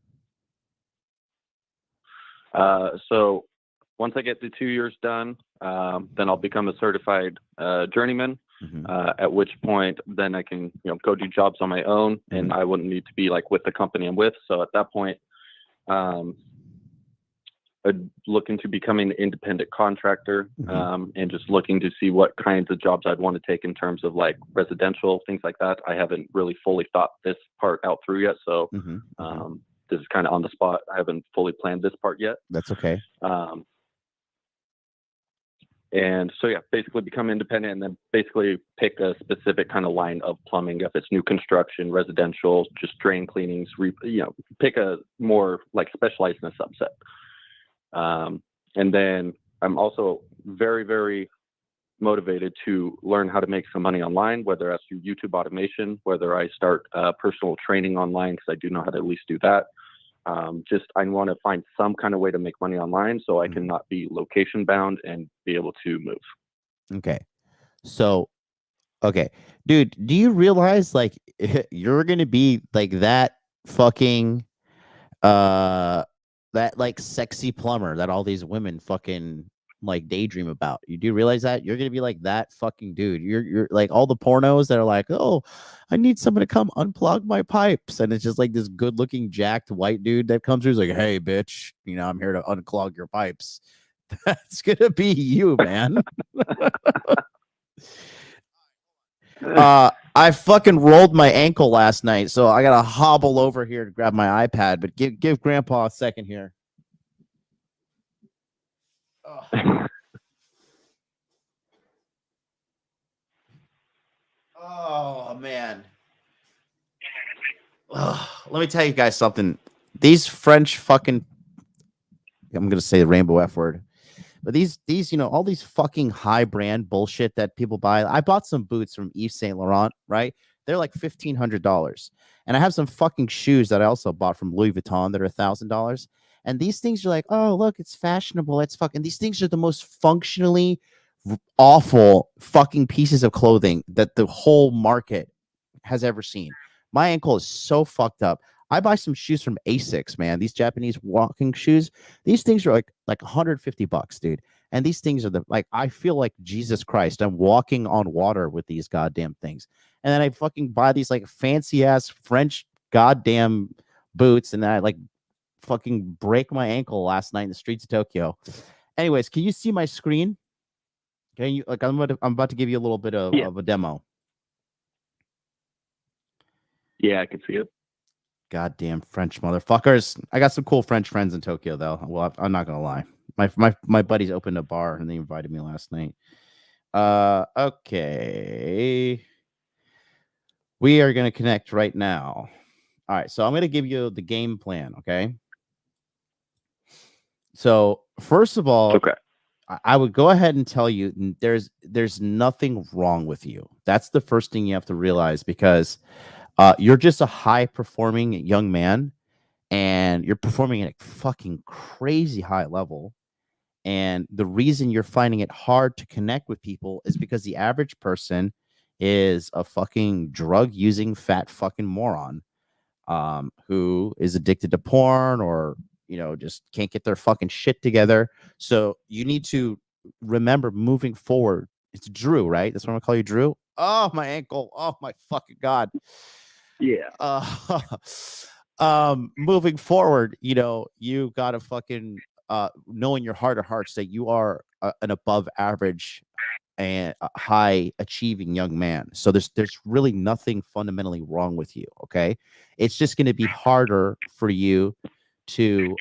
So once I get the 2 years done, then I'll become a certified journeyman. At which point, then I can go do jobs on my own, and I wouldn't need to be like with the company I'm with. So at that point, I'd look into becoming an independent contractor, and just looking to see what kinds of jobs I'd want to take in terms of like residential, things like that. I haven't really fully thought this part out through yet. So this is kind of on the spot. I haven't fully planned this part yet. That's okay. And so, yeah, basically become independent and then basically pick a specific kind of line of plumbing. If it's new construction, residential, just drain cleanings, pick a more like specialized in a subset. And then I'm also very, very motivated to learn how to make some money online, whether that's through YouTube automation, whether I start personal training online, because I do know how to at least do that. I want to find some kind of way to make money online so I can not be location bound and be able to move. Okay. So, dude, do you realize like you're going to be like that fucking, that like sexy plumber that all these women fucking like daydream about? You do realize that you're going to be like that fucking dude? You're like all the pornos that are like, oh, I need someone to come unplug my pipes. And it's just like this good looking jacked white dude that comes through. He's like, hey bitch, I'm here to unclog your pipes. That's going to be you, man. I fucking rolled my ankle last night, so I gotta hobble over here to grab my iPad. But give Grandpa a second here. Oh man. Let me tell you guys something. These French fucking, I'm gonna say the rainbow F word, But these, all these fucking high brand bullshit that people buy. I bought some boots from Yves Saint Laurent, right? They're like $1,500. And I have some fucking shoes that I also bought from Louis Vuitton that are $1,000. And these things are like, oh, look, it's fashionable. It's fucking, these things are the most functionally awful fucking pieces of clothing that the whole market has ever seen. My ankle is so fucked up. I buy some shoes from Asics, man. These Japanese walking shoes. These things are like $150, dude. And these things are I feel like Jesus Christ. I'm walking on water with these goddamn things. And then I fucking buy these like fancy ass French goddamn boots, and then I like fucking break my ankle last night in the streets of Tokyo. Anyways, can you see my screen? Can you I'm about to give you a little bit of a demo. Yeah, I can see it. Goddamn French motherfuckers. I got some cool French friends in Tokyo, though. Well, I'm not gonna lie. My buddies opened a bar and they invited me last night. Okay. We are gonna connect right now. All right, so I'm gonna give you the game plan, okay? So first of all, Okay. I would go ahead and tell you there's nothing wrong with you. That's the first thing you have to realize, because you're just a high performing young man, and you're performing at a fucking crazy high level. And the reason you're finding it hard to connect with people is because the average person is a fucking drug using fat fucking moron who is addicted to porn, or just can't get their fucking shit together. So you need to remember, moving forward, it's Drew, right? That's what I'm gonna call you, Drew. Oh, my ankle. Oh my fucking god. Yeah. Moving forward, you gotta fucking know in your heart of hearts that you are an above average and a high achieving young man. So there's really nothing fundamentally wrong with you. Okay, it's just going to be harder for you to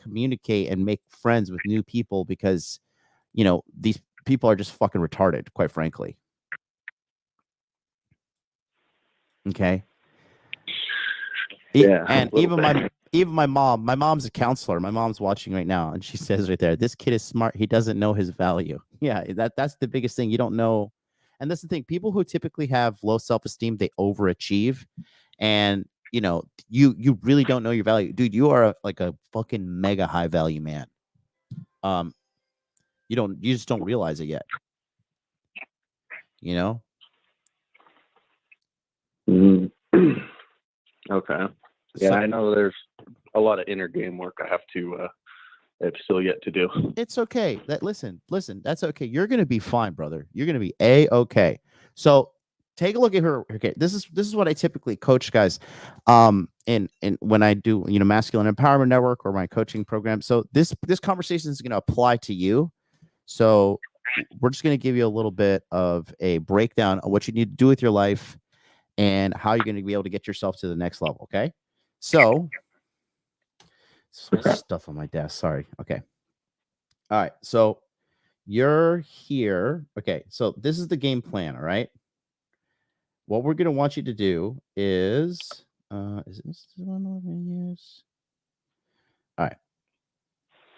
communicate and make friends with new people, because these people are just fucking retarded, quite frankly. Okay. Yeah. And even my mom's a counselor. My mom's watching right now, and she says right there, this kid is smart. He doesn't know his value. Yeah, that's the biggest thing. You don't know. And that's the thing. People who typically have low self-esteem, they overachieve. And you really don't know your value. Dude, you are like a fucking mega high value man. You just don't realize it yet. Okay. Yeah, I know there's a lot of inner game work I have still yet to do. It's okay. Listen, that's okay. You're gonna be fine, brother. You're gonna be okay. So take a look at her. Okay, this is what I typically coach guys, and when I do Masculine Empowerment Network or my coaching program. So this conversation is gonna apply to you. So we're just gonna give you a little bit of a breakdown of what you need to do with your life and how you're gonna be able to get yourself to the next level. Okay, so. Stuff on my desk. Sorry. Okay. All right. So you're here. Okay. So this is the game plan. All right. What we're going to want you to do is this the one we're going to use? All right.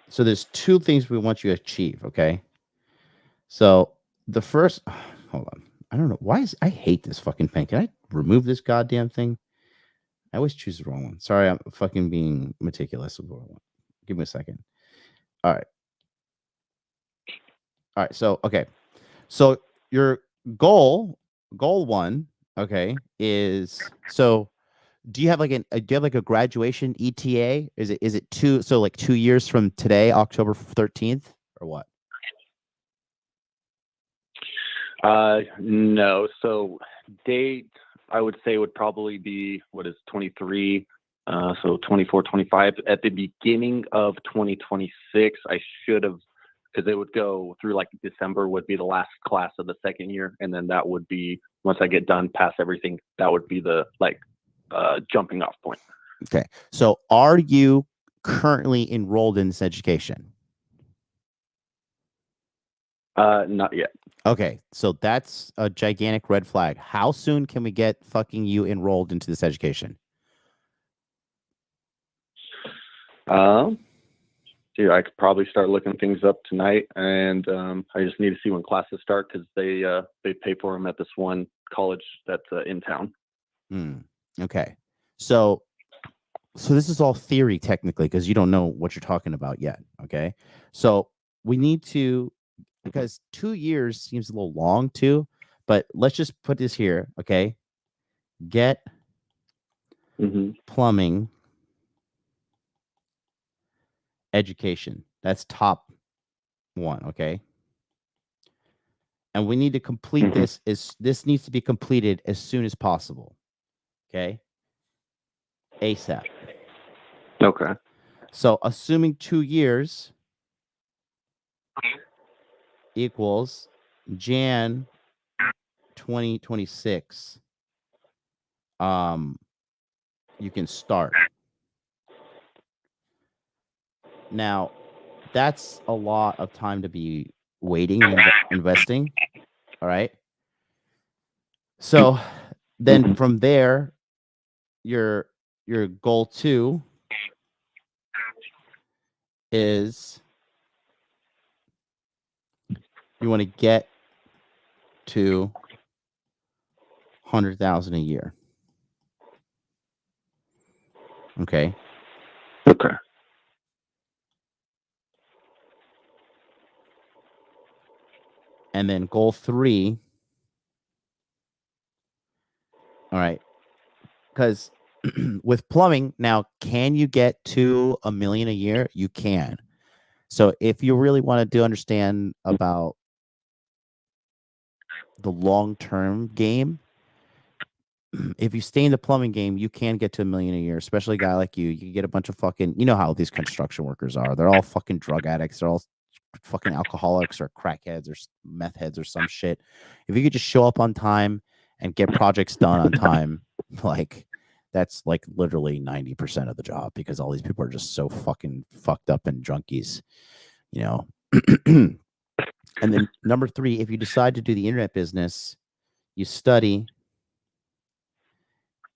So there's two things we want you to achieve. Okay. So the first, hold on. I don't know. I hate this fucking pen. Can I remove this goddamn thing? I always choose the wrong one. Sorry, I'm fucking being meticulous with what I want. Give me a second. All right. So, okay. So your goal one, okay, is so. Do you have like a graduation ETA? Is it 2 years from today, October 13th, or what? No. So date I would say would probably be 23. So 24, 25 at the beginning of 2026. I should have, because it would go through like December would be the last class of the second year. And then that would be, once I get done, pass everything, that would be the jumping off point. Okay. So are you currently enrolled in this education? Not yet. Okay. So that's a gigantic red flag. How soon can we get fucking you enrolled into this education? Dude, I could probably start looking things up tonight, and I just need to see when classes start because they pay for them at this one college that's in town. Okay, so this is all theory technically because you don't know what you're talking about yet. Okay, so we need to, because 2 years seems a little long too, but let's just put this here. Okay, get plumbing education. That's top one. Okay. And we need to complete this. This needs to be completed as soon as possible. Okay. ASAP. Okay. So assuming 2 years equals Jan 2026, you can start. Now, that's a lot of time to be waiting and investing. All right. So then from there, your goal 2 is you want to get to 100,000 a year. Okay. Okay. And then goal 3. All right. Because with plumbing, now, can you get to $1 million a year? You can. So if you really wanted to understand about the long-term game, if you stay in the plumbing game, you can get to $1 million a year, especially a guy like you. You can get a bunch of fucking, you know how these construction workers are. They're all fucking drug addicts. They're all fucking alcoholics or crackheads or meth heads or some shit. If you could just show up on time and get projects done on time, like that's like literally 90% of the job, because all these people are just so fucking fucked up and junkies, you know. And then number 3, if you decide to do the internet business, you study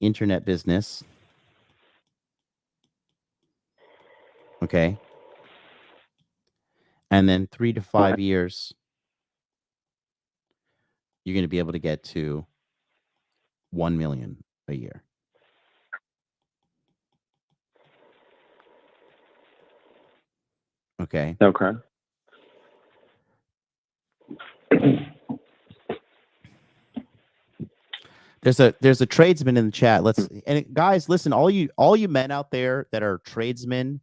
internet business. Okay. And then 3 to 5 years, you're going to be able to get to 1 million a year. Okay. Okay. There's a tradesman in the chat. Guys, listen, all you men out there that are tradesmen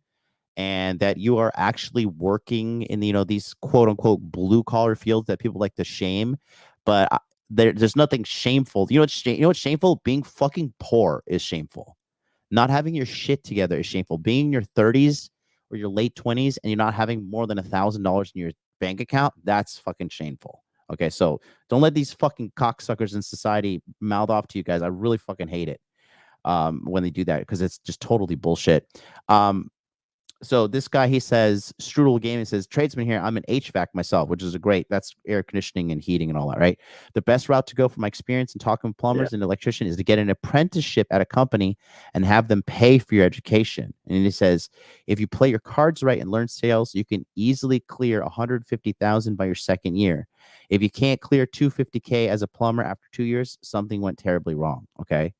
and that you are actually working in these quote unquote blue collar fields that people like to shame, but there's nothing shameful. You know what's shameful? Being fucking poor is shameful. Not having your shit together is shameful. Being in your 30s or your late 20s and you're not having more than $1,000 in your bank account, that's fucking shameful. Okay, so don't let these fucking cocksuckers in society mouth off to you guys. I really fucking hate it when they do that, because it's just totally bullshit. So this guy, he says, Strudel Gaming says, tradesman here, I'm an HVAC myself, which is that's air conditioning and heating and all that, right? The best route to go from my experience in talking with plumbers and electrician is to get an apprenticeship at a company and have them pay for your education. And he says, if you play your cards right and learn sales, you can easily clear $150,000 by your second year. If you can't clear $250K as a plumber after 2 years, something went terribly wrong. Okay.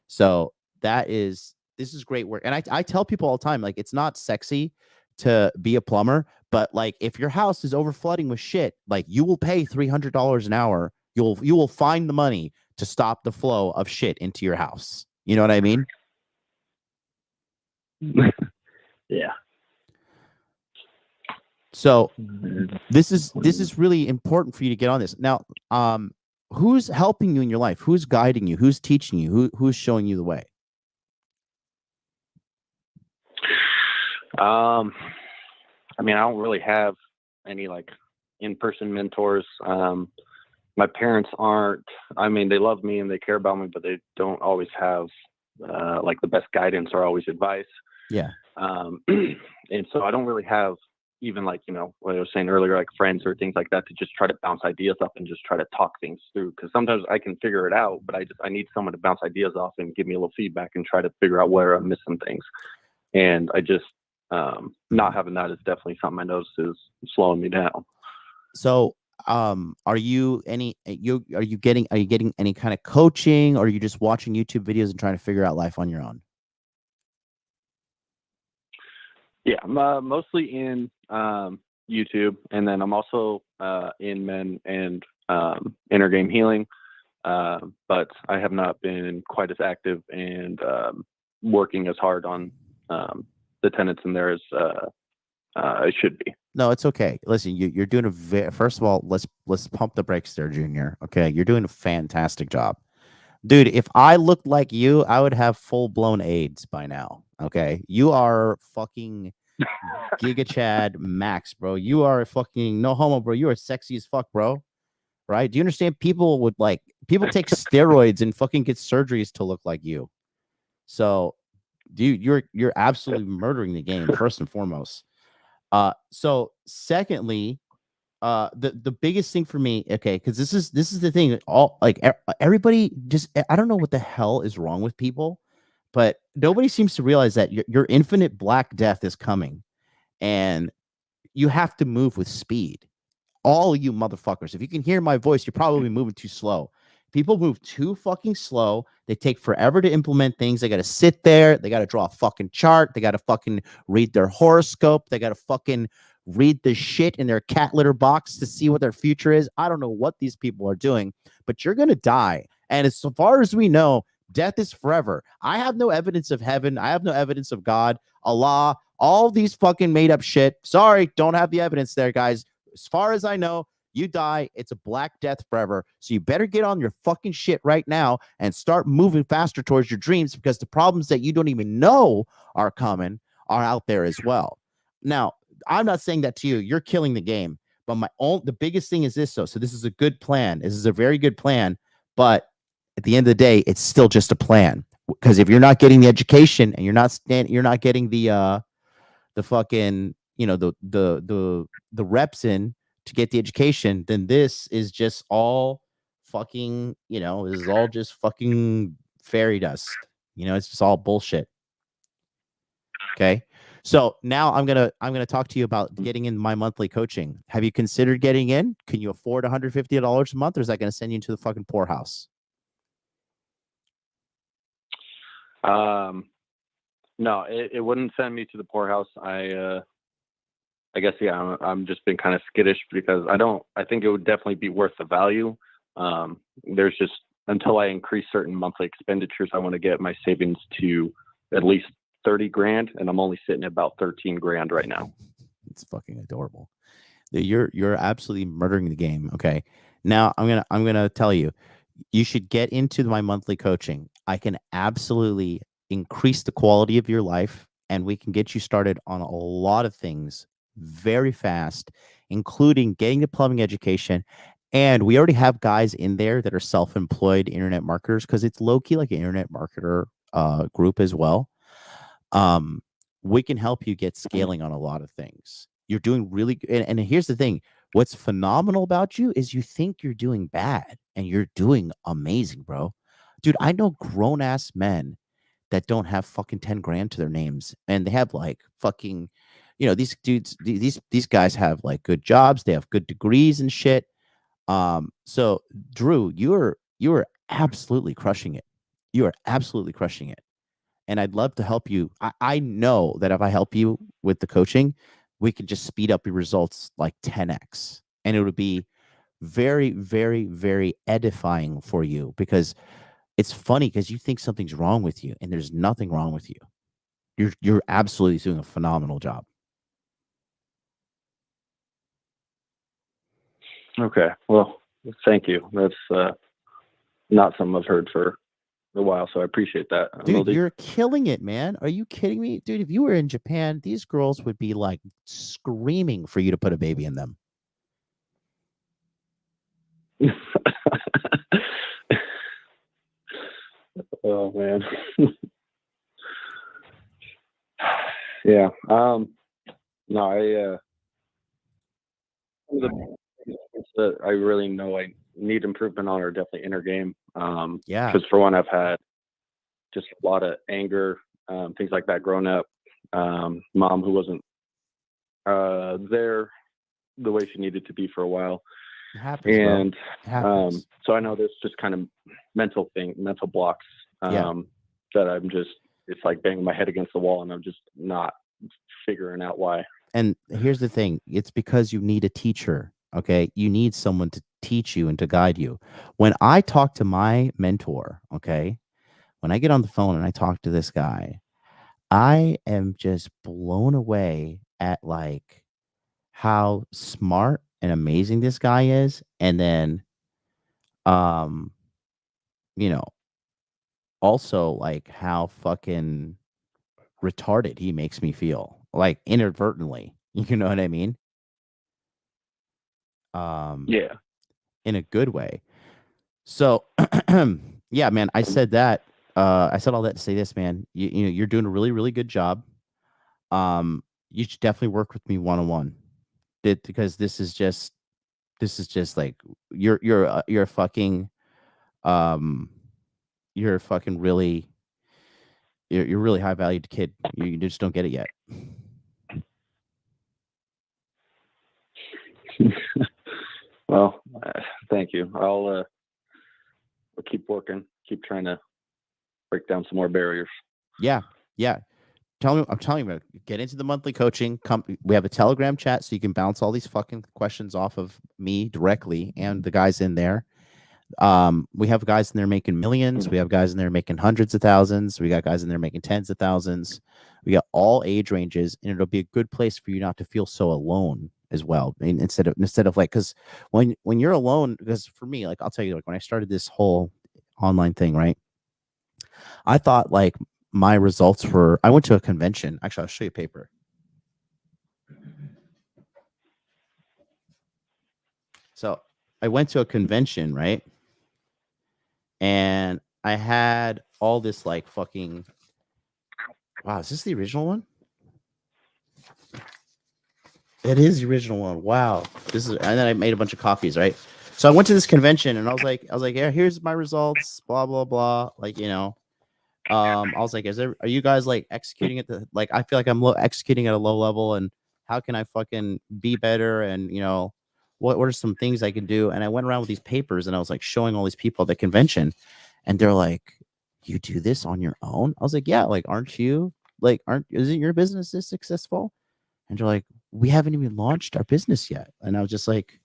So this is great work. And I tell people all the time, like, it's not sexy to be a plumber, but like, if your house is over flooding with shit, like, you will pay $300 an hour. You will find the money to stop the flow of shit into your house. You know what I mean? Yeah. So this is really important for you to get on this. Now, who's helping you in your life? Who's guiding you? Who's teaching you? Who's showing you the way? I mean, I don't really have any like in-person mentors. My parents aren't, I mean, they love me and they care about me, but they don't always have like the best guidance or always advice. Yeah. And so I don't really have even like, what I was saying earlier, like friends or things like that to just try to bounce ideas up and just try to talk things through. Cause sometimes I can figure it out, but I need someone to bounce ideas off and give me a little feedback and try to figure out where I'm missing things. And not having that is definitely something I noticed is slowing me down. So, are you getting any kind of coaching, or are you just watching YouTube videos and trying to figure out life on your own? Yeah, I'm mostly in YouTube, and then I'm also in men and inner game healing, but I have not been quite as active and working as hard on the tenets in there as I should be. No, it's okay. Listen, you're doing first of all, let's pump the brakes there, Junior. Okay, you're doing a fantastic job. Dude, if I looked like you, I would have full-blown AIDS by now. Okay. You are fucking Giga Chad Max, bro. You are fucking no homo, bro. You are sexy as fuck, bro. Right? Do you understand? People take steroids and fucking get surgeries to look like you. So, dude, you're absolutely murdering the game, first and foremost. So secondly, the biggest thing for me, okay, because this is the thing, all like everybody just, I don't know what the hell is wrong with people, but nobody seems to realize that your infinite black death is coming, and you have to move with speed. All you motherfuckers, if you can hear my voice, you're probably moving too slow. People move too fucking slow. They take forever to implement things. They got to sit there. They got to draw a fucking chart. They got to fucking read their horoscope. They got to fucking read the shit in their cat litter box to see what their future is. I don't know what these people are doing, but you're going to die. And as far as we know, death is forever. I have no evidence of heaven. I have no evidence of God, Allah, all these fucking made up shit. Sorry, don't have the evidence there, guys. As far as I know, you die. It's a black death forever. So you better get on your fucking shit right now and start moving faster towards your dreams, because the problems that you don't even know are coming are out there as well. Now, I'm not saying that to you. You're killing the game. But the biggest thing is this, though. So this is a good plan. This is a very good plan. But at the end of the day, it's still just a plan. Because if you're not getting the education and you're not getting the fucking, the reps in to get the education, then this is just all fucking, this is all just fucking fairy dust. It's just all bullshit. Okay. So now I'm gonna talk to you about getting in my monthly coaching. Have you considered getting in? Can you afford $150 a month, or is that going to send you into the fucking poorhouse? No, it wouldn't send me to the poorhouse. I guess, yeah, I'm just been kind of skittish because I think it would definitely be worth the value. There's just, until I increase certain monthly expenditures, I want to get my savings to at least 30 grand, and I'm only sitting at about 13 grand right now. It's fucking adorable. You're absolutely murdering the game. Okay. Now I'm gonna tell you, you should get into my monthly coaching. I can absolutely increase the quality of your life, and we can get you started on a lot of things very fast, including getting the plumbing education. And we already have guys in there that are self-employed internet marketers, because it's low-key like an internet marketer group as well. We can help you get scaling on a lot of things. You're doing really good. And here's the thing. What's phenomenal about you is you think you're doing bad, and you're doing amazing, bro. Dude, I know grown-ass men that don't have fucking 10 grand to their names, and they have like fucking, these dudes, these guys have like good jobs. They have good degrees and shit. So Drew, you are absolutely crushing it. You are absolutely crushing it. And I'd love to help you. I know that if I help you with the coaching, we can just speed up your results like 10x. And it would be very, very, very edifying for you, because it's funny because you think something's wrong with you, and there's nothing wrong with you. You're absolutely doing a phenomenal job. Okay. Well, thank you. That's not something I've heard for a while, so I appreciate that. Dude, you're killing it, man. Are you kidding me? Dude, if you were in Japan, these girls would be like screaming for you to put a baby in them. Oh man. Yeah. No, the things that I really know I need improvement on are definitely inner game. Yeah. Because for one, I've had just a lot of anger, things like that growing up. mom who wasn't there the way she needed to be for a while. It happens, And it happens. so I know there's just kind of mental blocks that I'm just, it's like banging my head against the wall, and I'm just not figuring out why. And here's the thing, it's because you need a teacher. Okay, you need someone to teach you and to guide you. When I talk to my mentor, okay, when I get on the phone and I talk to this guy, I am just blown away at like how smart and amazing this guy is. And then you know, also like how fucking retarded he makes me feel, like inadvertently. You know what I mean? Yeah. In a good way. So yeah, man, I said that. I said all that to say this, man. You know, you're doing a really, really good job. You should definitely work with me one-on-one. Because this is just like you're a fucking you're a fucking really you're really high valued kid. You just don't get it yet. Well, thank you. I'll keep working, keep trying to break down some more barriers. Yeah. I'm telling you, get into the monthly coaching. We have a Telegram chat so you can bounce all these fucking questions off of me directly and the guys in there. We have guys in there making millions. We have guys in there making hundreds of thousands. We got guys in there making tens of thousands. We got all age ranges, and it'll be a good place for you not to feel so alone as well. I mean, instead of like, because when you're alone, because for me, like I'll tell you, like when I started this whole online thing, right? I thought like my results were. I went to a convention. Actually, I'll show you a paper. So I went to a convention, right? And I had all this like fucking. Wow, is this the original one? It is the original one. Wow, this is. And then I made a bunch of copies, right? So I went to this convention, and I was like, yeah, here's my results, blah blah blah. Like, you know, I was like, are you guys like executing at the like? I feel like I'm executing at a low level, and how can I fucking be better? And you know, what are some things I can do? And I went around with these papers, and I was like showing all these people at the convention, and they're like, you do this on your own? I was like, yeah, like, isn't your business this successful? And they're like, we haven't even launched our business yet. And I was just like,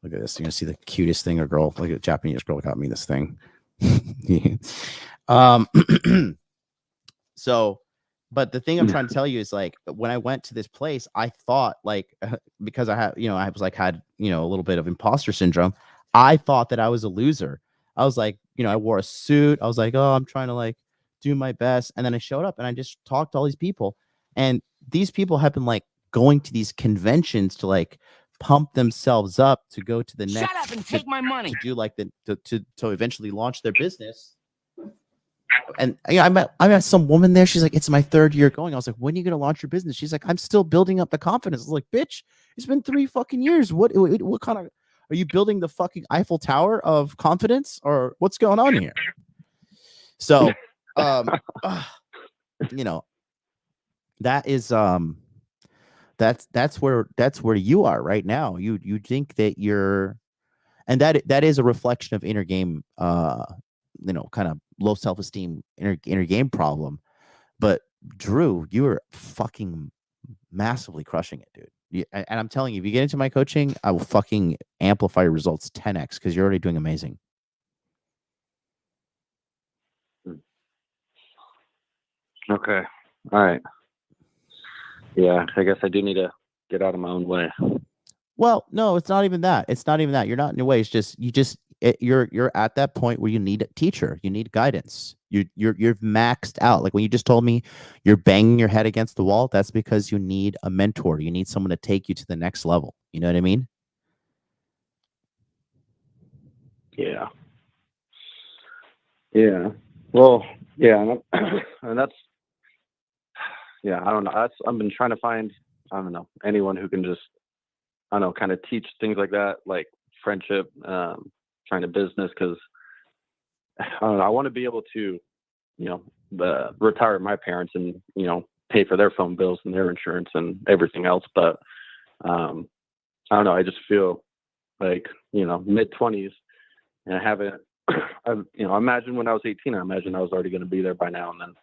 look at this. You're gonna see the cutest thing, a girl, like a Japanese girl got me this thing. So, but the thing I'm trying to tell you is like, when I went to this place, I thought like, because I had, I was like, had, a little bit of imposter syndrome. I thought that I was a loser. I was like, I wore a suit. I was like, oh, I'm trying to like do my best. And then I showed up and I just talked to all these people, and these people have been like going to these conventions to like pump themselves up to go to the next. Shut up and take my money. To do like to eventually launch their business. And I met some woman there. She's like, it's my third year going. I was like, when are you going to launch your business? She's like, I'm still building up the confidence. I was like, bitch, it's been 3 fucking years. What kind of, are you building the fucking Eiffel Tower of confidence, or what's going on here? So, that is, that's where you are right now. You think that you're, and that is a reflection of inner game, kind of low self-esteem, inner game problem. But Drew, you are fucking massively crushing it, dude. And I'm telling you, if you get into my coaching, I will fucking amplify your results 10x, because you're already doing amazing. Okay. All right. Yeah, I guess I do need to get out of my own way. Well, no, it's not even that. It's not even that. You're not in your way. It's just you're at that point where you need a teacher. You need guidance. You're maxed out. Like when you just told me you're banging your head against the wall, that's because you need a mentor. You need someone to take you to the next level. You know what I mean? Yeah. Yeah. Well, yeah, and that's, yeah, I don't know. I've been trying to find, I don't know, anyone who can just, I don't know, kind of teach things like that, like friendship, trying to business, because I don't know, I want to be able to, retire my parents and, pay for their phone bills and their insurance and everything else. But I don't know. I just feel like, mid-20s, and I haven't. I imagine when I was 18, I imagine I was already going to be there by now. And then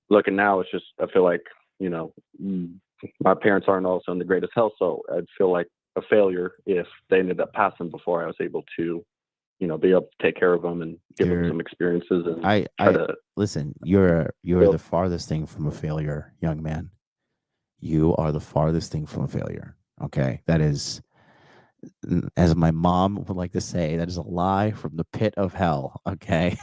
looking now, it's just, I feel like, my parents aren't also in the greatest health, so I'd feel like a failure if they ended up passing before I was able to, be able to take care of them and give them some experiences. And listen, you're the farthest thing from a failure, young man. You are the farthest thing from a failure. Okay, that is, as my mom would like to say, that is a lie from the pit of hell. Okay,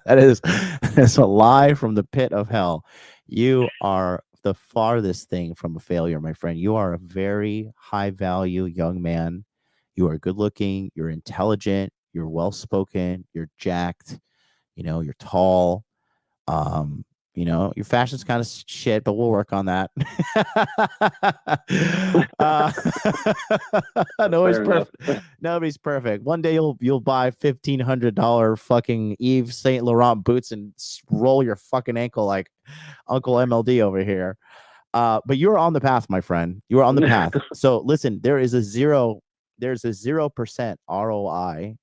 that's a lie from the pit of hell. You are the farthest thing from a failure, my friend. You are a very high value young man. You are good looking, you're intelligent, you're well spoken, you're jacked, you're tall. Your fashion's kind of shit, but we'll work on that. Nobody's perfect. Nobody's perfect. One day you'll buy $1,500 fucking Yves Saint Laurent boots and roll your fucking ankle like Uncle MLD over here. But you're on the path, my friend. You are on the path. So listen, there's a 0% ROI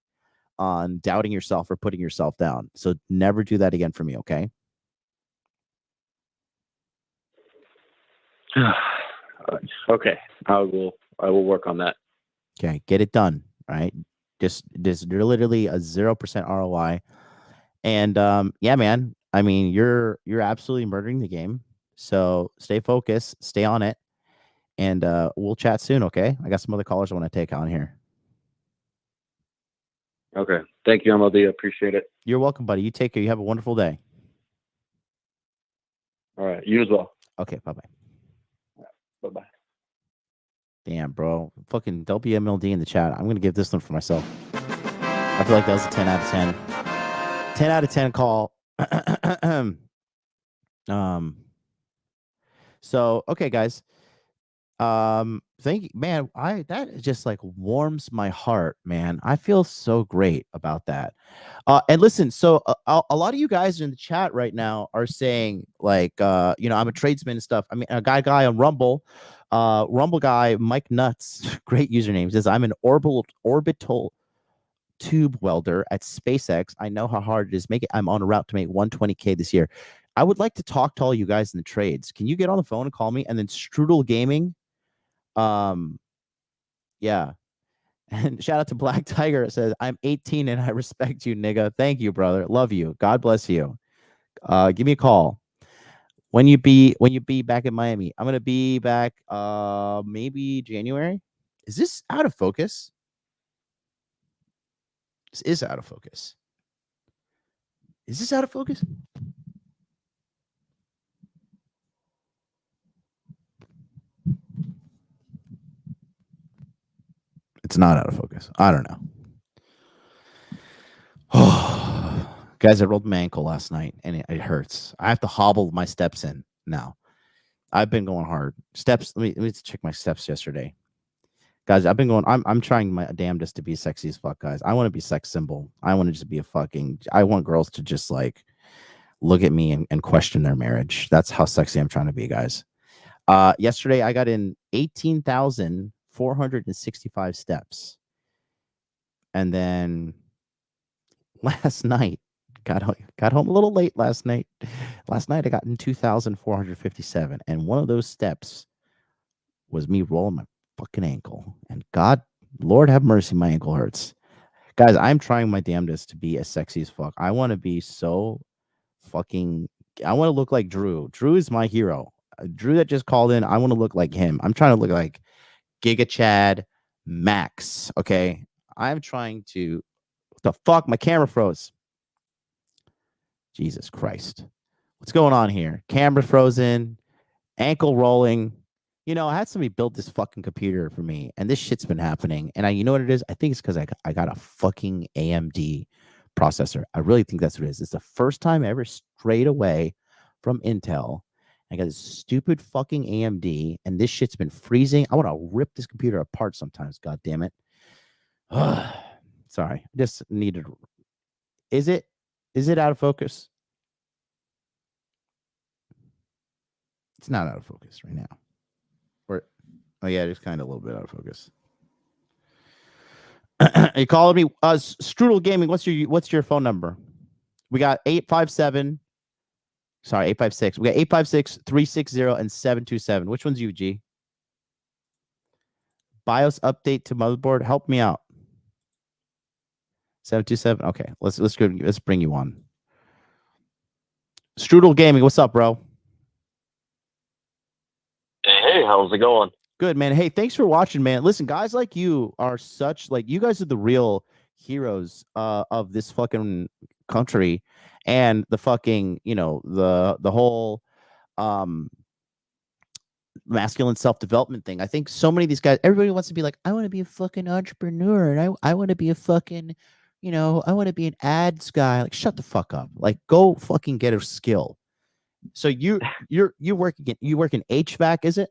on doubting yourself or putting yourself down. So never do that again for me, okay? Okay, I will work on that. Okay, get it done. Right, just literally a 0% ROI, and yeah, man. I mean, you're absolutely murdering the game. So stay focused, stay on it, and we'll chat soon. Okay, I got some other callers I want to take on here. Okay, thank you, MLD. I appreciate it. You're welcome, buddy. You take care. You have a wonderful day. All right, you as well. Okay, bye-bye. Bye-bye. Damn, bro. Fucking WMLD in the chat. I'm going to give this one for myself. I feel like that was a 10 out of 10. 10 out of 10 call. So, okay, guys. Thank you, man. That just like warms my heart, man. I feel so great about that. And listen, so a lot of you guys in the chat right now are saying like, I'm a tradesman and stuff. I mean, a guy on Rumble, Rumble guy, Mike Nuts, great username, says I'm an orbital tube welder at SpaceX. I know how hard it is. I'm on a route to make 120K this year. I would like to talk to all you guys in the trades. Can you get on the phone and call me? And then Strudel Gaming. Yeah. And shout out to Black Tiger. It says, I'm 18 and I respect you, nigga. Thank you, brother. Love you. God bless you. Give me a call. When you be back in Miami. I'm gonna be back maybe January. Is this out of focus? This is out of focus. Is this out of focus? It's not out of focus. I don't know. Oh, guys, I rolled my ankle last night and it hurts. I have to hobble my steps in now. I've been going hard. Steps. Let me check my steps yesterday. Guys, I've been going. I'm trying my damnedest to be sexy as fuck, guys. I want to be sex symbol. I want to just be I want girls to just like look at me and question their marriage. That's how sexy I'm trying to be, guys. Yesterday I got in 18,465 steps. And then last night, got home a little late last night. Last night I got in 2,457. And one of those steps was me rolling my fucking ankle. And God, Lord have mercy, my ankle hurts. Guys, I'm trying my damnedest to be as sexy as fuck. I want to be so fucking, I want to look like Drew. Drew is my hero. Drew that just called in, I want to look like him. I'm trying to look like Giga Chad Max. Okay. I'm trying to, what the fuck? My camera froze. Jesus Christ. What's going on here? Camera frozen, ankle rolling. I had somebody build this fucking computer for me, and this shit's been happening. And you know what it is? I think it's because I got a fucking AMD processor. I really think that's what it is. It's the first time I ever strayed away from Intel. I got this stupid fucking AMD, and this shit's been freezing. I want to rip this computer apart sometimes. God damn it. Sorry. I just needed. Is it out of focus? It's not out of focus right now. Or, oh yeah, it's kind of a little bit out of focus. You calling me? Strudel Gaming. What's your phone number? We got 857. Sorry, 856. We got 856, 360, and 727. Which one's you, G? BIOS update to motherboard. Help me out. 727. Okay, let's bring you on. Strudel Gaming. What's up, bro? Hey, how's it going? Good, man. Hey, thanks for watching, man. Listen, guys like you are such you guys are the real heroes of this fucking country and the fucking, the whole masculine self-development thing. I think so many of these guys, everybody wants to be like, I want to be a fucking entrepreneur and I want to be a fucking, I want to be an ads guy. Like, shut the fuck up. Like, go fucking get a skill. So you work in HVAC, is it?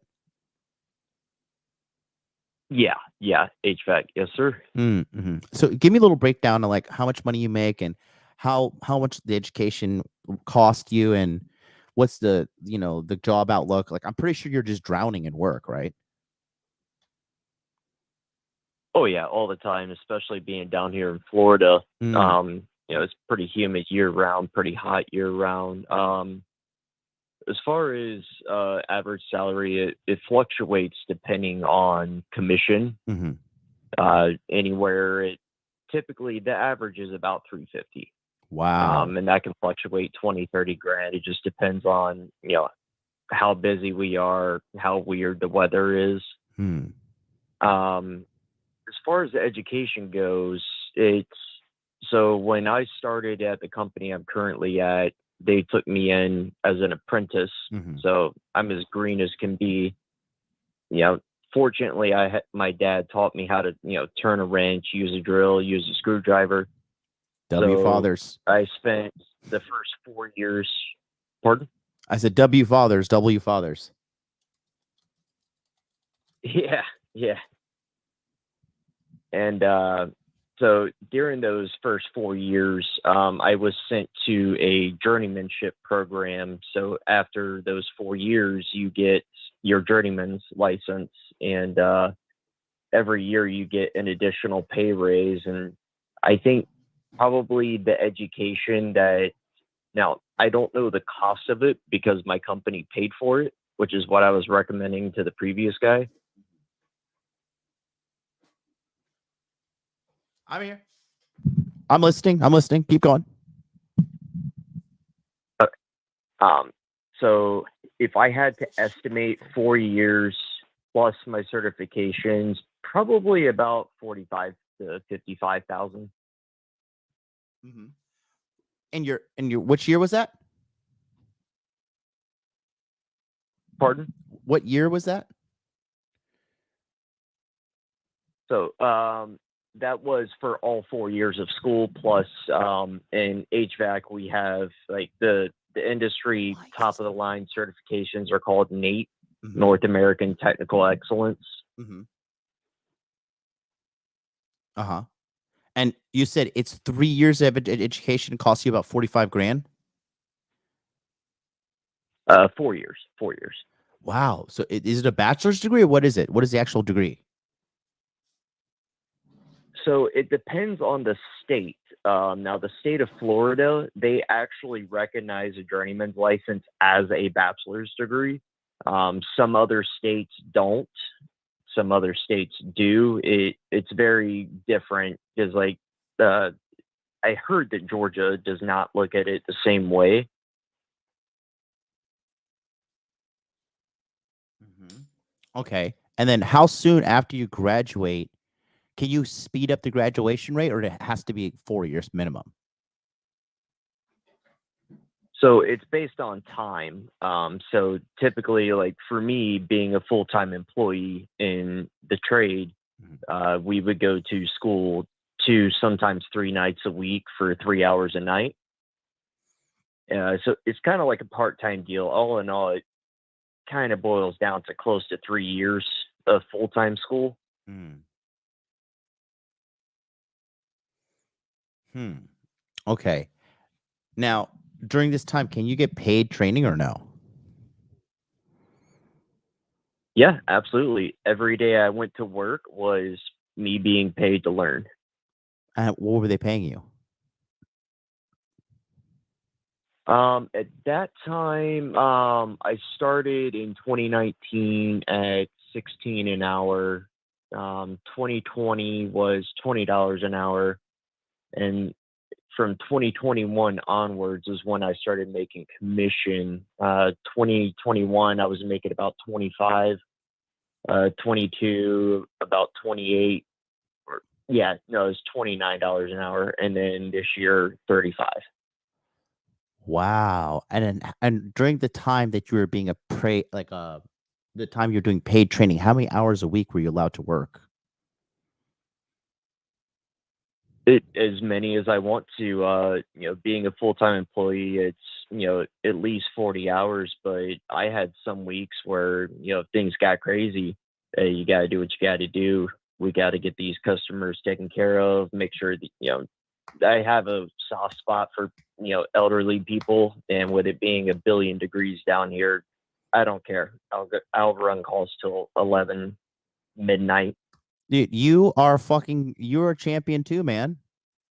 Yeah, HVAC, yes, sir. Mm-hmm. So give me a little breakdown of like how much money you make and how much the education cost you and what's the the job outlook. Like, I'm pretty sure you're just drowning in work, right? Oh yeah, all the time, especially being down here in Florida. It's pretty humid year round, pretty hot year round. As far as average salary, it fluctuates depending on commission. Anywhere, typically the average is about $350. Wow. And that can fluctuate 20, 30 grand. It just depends on how busy we are, how weird the weather is. As far as the education goes, so when I started at the company I'm currently at, they took me in as an apprentice. So I'm as green as can be. Fortunately, my dad taught me how to, turn a wrench, use a drill, use a screwdriver. Fathers. I spent the first 4 years. Pardon? I said W fathers. Yeah. And so during those first 4 years, I was sent to a journeymanship program. So after those 4 years, you get your journeyman's license, and every year you get an additional pay raise. And I think probably the education now I don't know the cost of it because my company paid for it, which is what I was recommending to the previous guy. I'm here. I'm listening. Keep going. So if I had to estimate 4 years plus my certifications, probably about 45 to 55,000. And your which year was that? Pardon? What year was that? So that was for all 4 years of school, plus in HVAC we have like the industry top of the line certifications are called NATE, North American Technical Excellence. And you said it's 3 years of education costs you about 45 grand? 4 years. Wow. So is it a bachelor's degree or what is it? What is the actual degree? So it depends on the state. Now, the state of Florida, they actually recognize a journeyman's license as a bachelor's degree. Some other states don't. Some other states do. It's very different because, I heard that Georgia does not look at it the same way. Okay. And then how soon after you graduate can you speed up the graduation rate, or it has to be 4 years minimum? So it's based on time. So typically, like for me, being a full-time employee in the trade, we would go to school 2, sometimes 3 nights a week for 3 hours a night. So it's kind of like a part-time deal. All in all, it kind of boils down to close to 3 years of full-time school. Okay. Now, during this time, can you get paid training or no? Yeah, absolutely. Every day I went to work was me being paid to learn. And what were they paying you? At that time, I started in 2019 at 16 an hour. 2020 was $20 an hour, and from 2021 onwards is when I started making commission. 2021 I was making about 25. 22 about 28. Or yeah, no, it's $29 an hour, and then this year 35. Wow. And during the time that you were being the time you're doing paid training, how many hours a week were you allowed to work? As many as I want to. Being a full-time employee, it's at least 40 hours, but I had some weeks where things got crazy. You got to do what you got to do. We got to get these customers taken care of, make sure that I have a soft spot for elderly people, and with it being 1,000,000,000 degrees down here, I don't care. I'll run calls till 11 midnight. Dude, you're a champion too, man.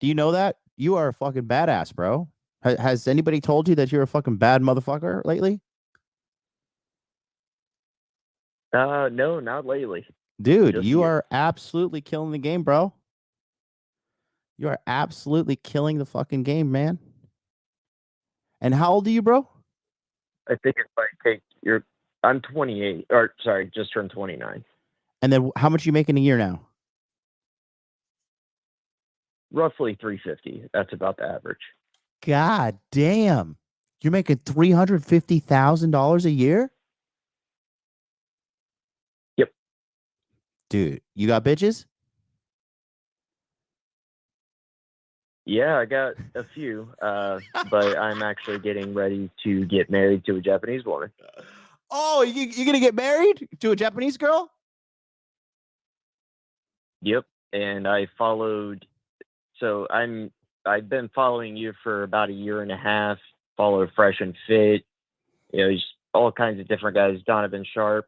Do you know that? You are a fucking badass, bro. Has anybody told you that you're a fucking bad motherfucker lately? No, not lately. Dude, Just you you. are absolutely killing the game, bro. You are absolutely killing the fucking game, man. And how old are you, bro? I think if I take I'm 28, or sorry, just turned 29. And then how much you make in a year now? Roughly 350. That's about the average. God damn. You're making $350,000 a year? Yep. Dude, you got bitches? Yeah, I got a few, but I'm actually getting ready to get married to a Japanese woman. Oh, you're going to get married to a Japanese girl? Yep. And I've been following you for about a year and a half, follow Fresh and Fit, just all kinds of different guys, Donovan Sharp.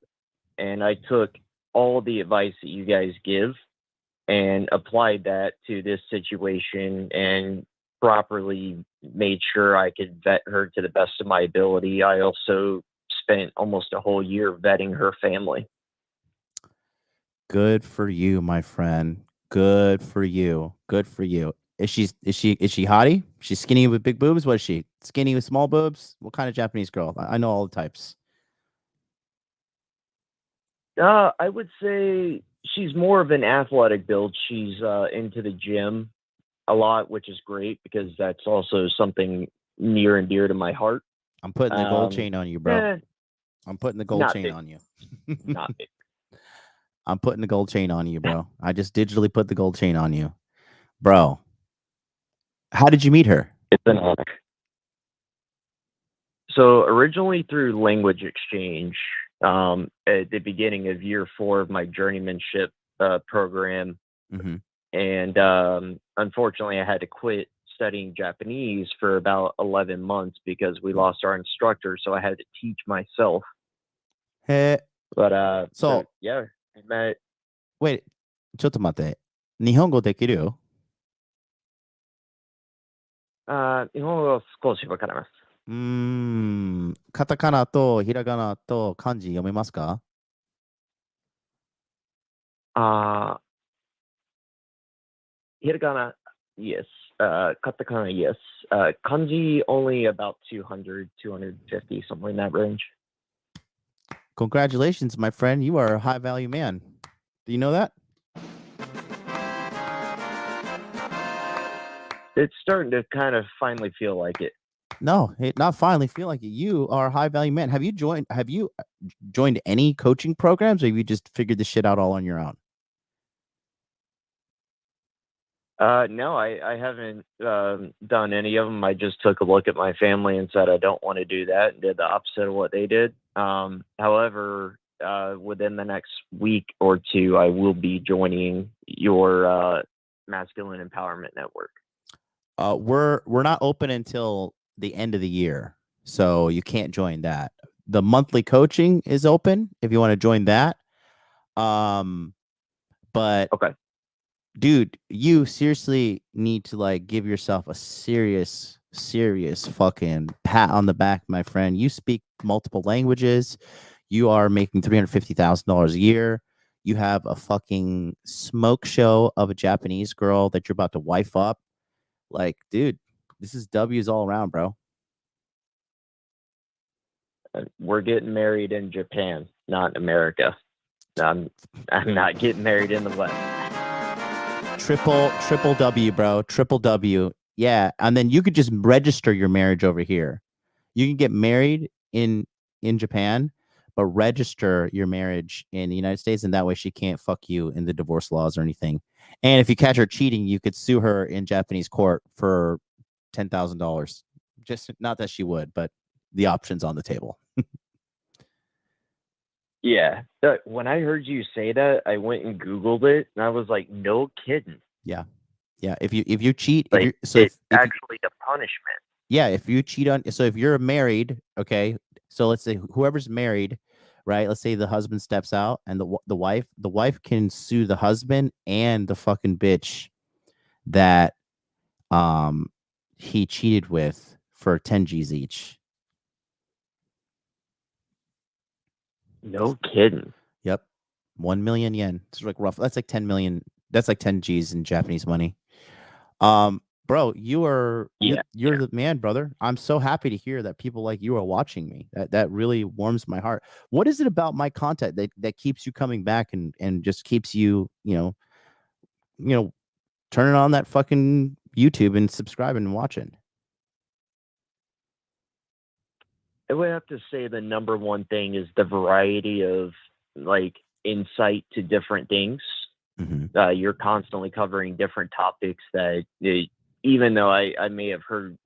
And I took all the advice that you guys give and applied that to this situation and properly made sure I could vet her to the best of my ability. I also spent almost a whole year vetting her family. Good for you, my friend. Good for you. Good for you. Is she hottie? She's skinny with big boobs? What is she? Skinny with small boobs? What kind of Japanese girl? I know all the types. I would say she's more of an athletic build. She's into the gym a lot, which is great because that's also something near and dear to my heart. I'm putting the gold chain on you, bro. I'm putting the gold chain big. on you. Not big. I'm putting the gold chain on you, bro. I just digitally put the gold chain on you. Bro, how did you meet her? It's an honor. So originally through language exchange, at the beginning of year 4 of my journeymanship program. Mm-hmm. And unfortunately, I had to quit studying Japanese for about 11 months because we lost our instructor. So I had to teach myself. Hey. But so yeah, I met. Wait, ちょっと待って。日本語できるよ。日本語少しわかります。カタカナとひらがなと漢字読めますか？Hiragana, yes. Katakana, yes. Kanji, only about 200, 250, somewhere in that range. Congratulations, my friend. You are a high-value man. Do you know that? It's starting to kind of finally feel like it. No, not finally feel like it. You are a high-value man. Have you joined any coaching programs, or have you just figured this shit out all on your own? No, I haven't done any of them. I just took a look at my family and said I don't want to do that, and did the opposite of what they did. However, within the next week or two, I will be joining your Masculine Empowerment Network. We're not open until the end of the year, so you can't join that. the monthly coaching is open if you want to join that. But Okay. dude, you seriously need to like give yourself a serious fucking pat on the back, my friend. You speak multiple languages. You are making $350,000 a year. You have a fucking smoke show of a Japanese girl that you're about to wife up. Like, dude, this is W's all around, bro. We're getting married in Japan, not in America. I'm not getting married in the West. Triple W, bro. Triple W. Yeah, and then you could just register your marriage over here. You can get married in Japan, but register your marriage in the United States, and that way she can't fuck you in the divorce laws or anything. And if you catch her cheating, you could sue her in Japanese court for $10,000. Just not that she would, but the option's on the table. Yeah. When I heard you say that, I went and Googled it, and I was like, no kidding. Yeah. Yeah. If you cheat, Like, it's actually a punishment. Yeah, if you cheat on, so if you're married, okay, so let's say whoever's married, right? Let's say the husband steps out, and the wife can sue the husband and the fucking bitch that he cheated with for 10 G's each. No kidding. Yep. 1 million yen. It's like rough. That's like 10 million. That's like 10 G's in Japanese money. Bro, you're the man, brother. I'm so happy to hear that people like you are watching me. That really warms my heart. What is it about my content that keeps you coming back and just keeps you, you know, turning on that fucking YouTube and subscribing and watching? I would have to say the number one thing is the variety of like insight to different things. Mm-hmm. You're constantly covering different topics that even though I may have heard,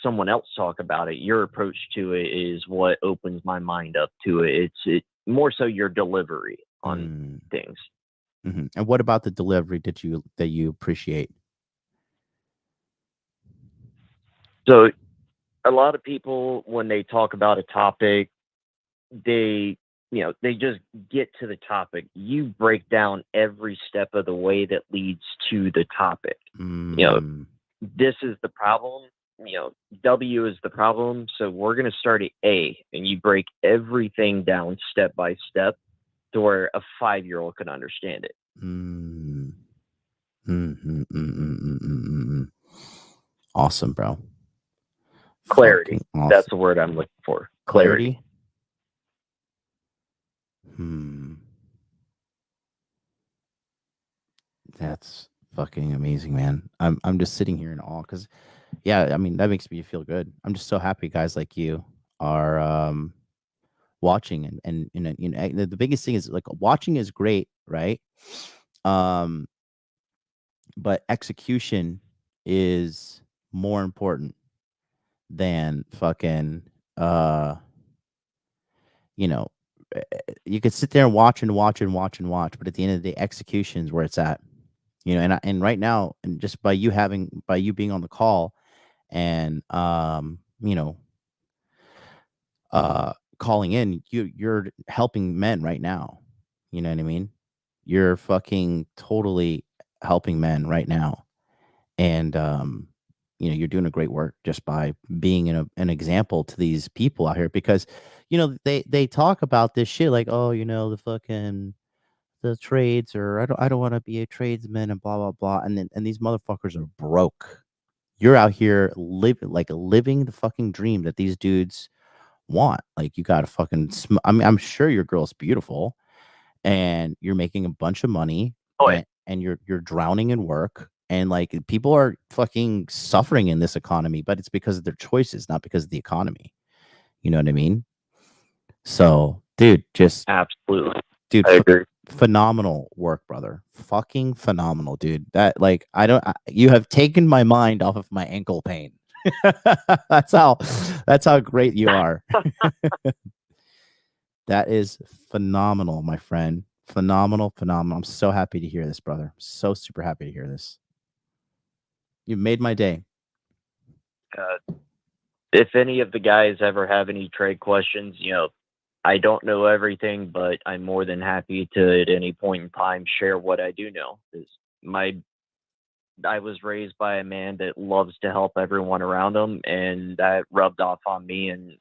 someone else talk about it, your approach to it is what opens my mind up to it. It's more so your delivery on things. Mm-hmm. And what about the delivery that you appreciate? So a lot of people, when they talk about a topic, they just get to the topic. You break down every step of the way that leads to the topic. This is the problem. W is the problem. So we're going to start at A, and you break everything down step by step to where a 5-year-old can understand it. Awesome, bro. Clarity. Awesome. That's the word I'm looking for. Clarity. That's fucking amazing, man. I'm just sitting here in awe because, yeah, I mean, that makes me feel good. I'm just so happy guys like you are watching and the biggest thing is like watching is great, right? But execution is more important than fucking you could sit there and watch, but at the end of the day, execution is where it's at. And right now, and just by you being on the call and calling in, you're helping men right now. You know what I mean? You're fucking totally helping men right now. And you're doing a great work just by being an example to these people out here, because they talk about this shit like, oh, the trades, or I don't want to be a tradesman and blah blah blah, and these motherfuckers are broke. You're out here living the fucking dream that these dudes want. Like, you got to fucking I'm sure your girl's beautiful and you're making a bunch of money. And you're drowning in work, and like people are fucking suffering in this economy, but it's because of their choices, not because of the economy. You know what I mean? So, dude, just absolutely, dude, I agree. Phenomenal work, brother. Fucking phenomenal, dude. That like you have taken my mind off of my ankle pain. That's how great you are. That is phenomenal, my friend. Phenomenal. I'm so happy to hear this, brother. So super happy to hear this. You made my day. if any of the guys ever have any trade questions, I don't know everything, but I'm more than happy to at any point in time share what I do know. I was raised by a man that loves to help everyone around him, and that rubbed off on me. And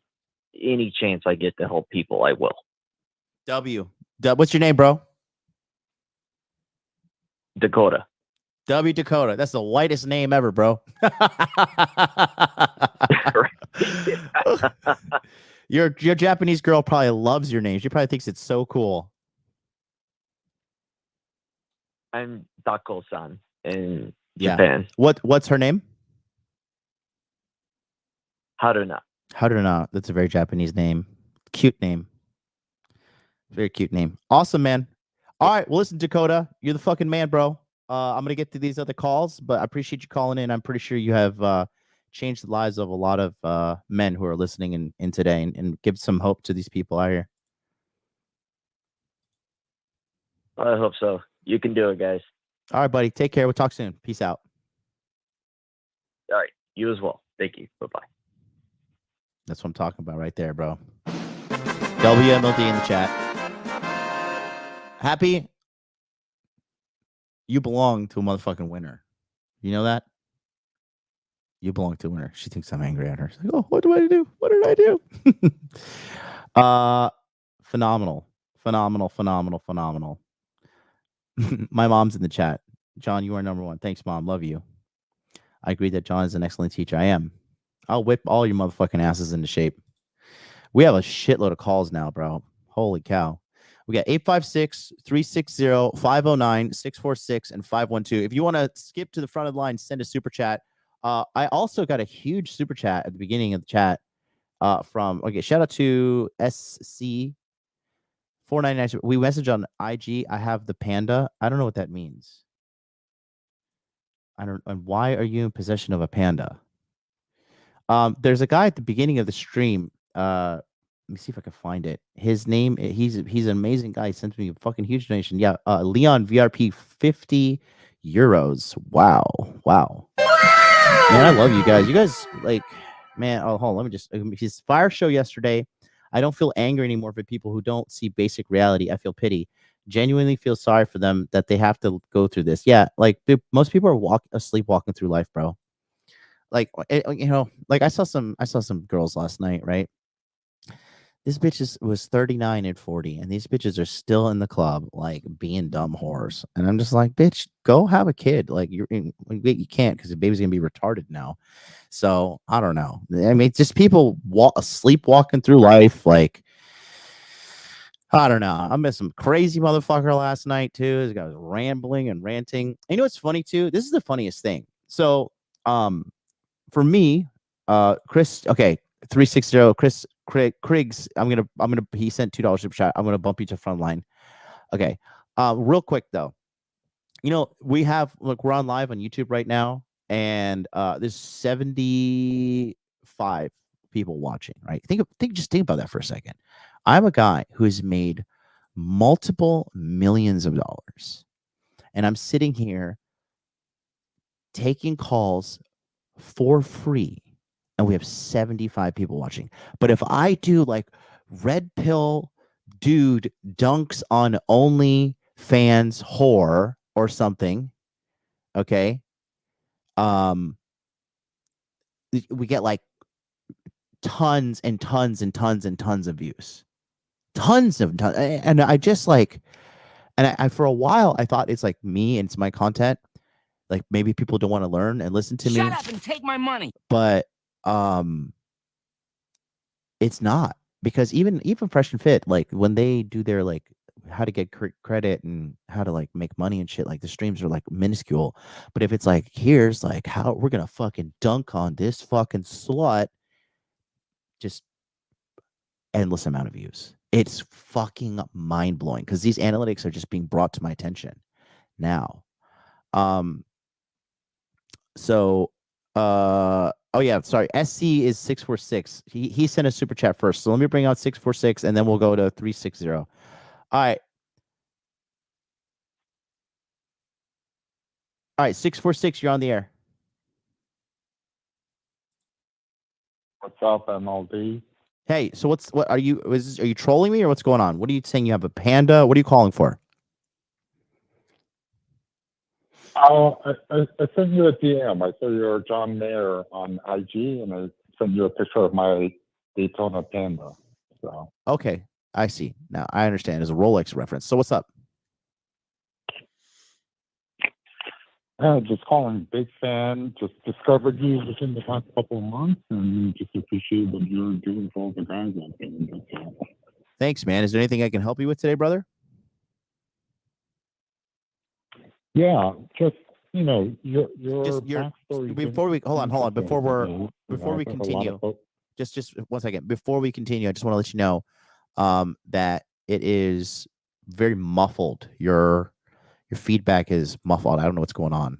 any chance I get to help people, I will. What's your name, bro? Dakota. W Dakota. That's the whitest name ever, bro. Your Japanese girl probably loves your name. She probably thinks it's so cool. I'm Dako-san in Japan. What's her name? Haruna. Haruna. That's a very Japanese name. Cute name. Very cute name. Awesome, man. All right. Well, listen, Dakota, you're the fucking man, bro. I'm going to get to these other calls, but I appreciate you calling in. I'm pretty sure you have changed the lives of a lot of men who are listening in today and give some hope to these people out here. I hope so. You can do it, guys. All right, buddy. Take care. We'll talk soon. Peace out. All right. You as well. Thank you. Bye-bye. That's what I'm talking about right there, bro. WMLD in the chat. Happy? You belong to a motherfucking winner. You know that? You belong to a winner. She thinks I'm angry at her. She's like, oh, what do I do? What did I do? Phenomenal. My mom's in the chat. John, you are number one. Thanks, Mom. Love you. I agree that John is an excellent teacher. I am. I'll whip all your motherfucking asses into shape. We have a shitload of calls now, bro. Holy cow. We got 856-360-509, 646, and 512. If you want to skip to the front of the line, send a super chat. I also got a huge super chat at the beginning of the chat shout out to SC499. We message on IG. I have the panda. I don't know what that means. And why are you in possession of a panda? There's a guy at the beginning of the stream. Let me see if I can find it. His name, he's an amazing guy. He sent me a fucking huge donation. Yeah, Leon VRP, 50 euros. Wow. Man, I love you guys. You guys, man, hold on. Let me just, his fire show yesterday. I don't feel anger anymore for people who don't see basic reality. I feel pity. Genuinely feel sorry for them that they have to go through this. Yeah, most people are sleepwalking through life, bro. I saw some girls last night, right? This bitch was 39 and 40, and these bitches are still in the club, being dumb whores. And I'm just like, bitch, go have a kid. You can't because the baby's gonna be retarded now. So I don't know. I mean, just people sleepwalking through life. I don't know. I met some crazy motherfucker last night too. This guy was rambling and ranting. And you know what's funny too? This is the funniest thing. So, for me, Chris, okay, 360, Chris Kriggs, he sent $2 super chat. I'm gonna bump you to front line. Okay. Real quick though. We're on live on YouTube right now, and there's 75 people watching, right? Think about that for a second. I'm a guy who has made multiple millions of dollars, and I'm sitting here taking calls for free, and we have 75 people watching. But if I do red pill dude dunks on OnlyFans whore or something, okay, we get tons and tons and tons and tons of views, tons, and I just I for a while I thought it's me and it's my content. Maybe people don't want to learn and listen to me. Shut up and take my money. But it's not, because even Fresh and Fit, when they do their how to get credit and how to make money and shit, the streams are minuscule. But if it's here's how we're gonna fucking dunk on this fucking slut, just endless amount of views. It's fucking mind blowing because these analytics are just being brought to my attention now. So, oh yeah, sorry. SC is 646. He sent a super chat first. So let me bring out 646 and then we'll go to 360. All right. All right, 646, you're on the air. What's up, MLD? Hey, so what are you? Are you trolling me or what's going on? What are you saying? You have a panda? What are you calling for? I sent you a DM. I saw you're John Mayer on IG, and I sent you a picture of my Daytona Panda. So Okay, I see. Now I understand. It's a Rolex reference. So what's up? just calling, big fan. Just discovered you within the past couple of months, and just appreciate what you're doing for all the guys out there. That's all. Thanks, man. Is there anything I can help you with today, brother? Yeah, just your Just backstory. before we hold on. Before we continue, just 1 second. Before we continue, I just want to let you know that it is very muffled. Your feedback is muffled. I don't know what's going on.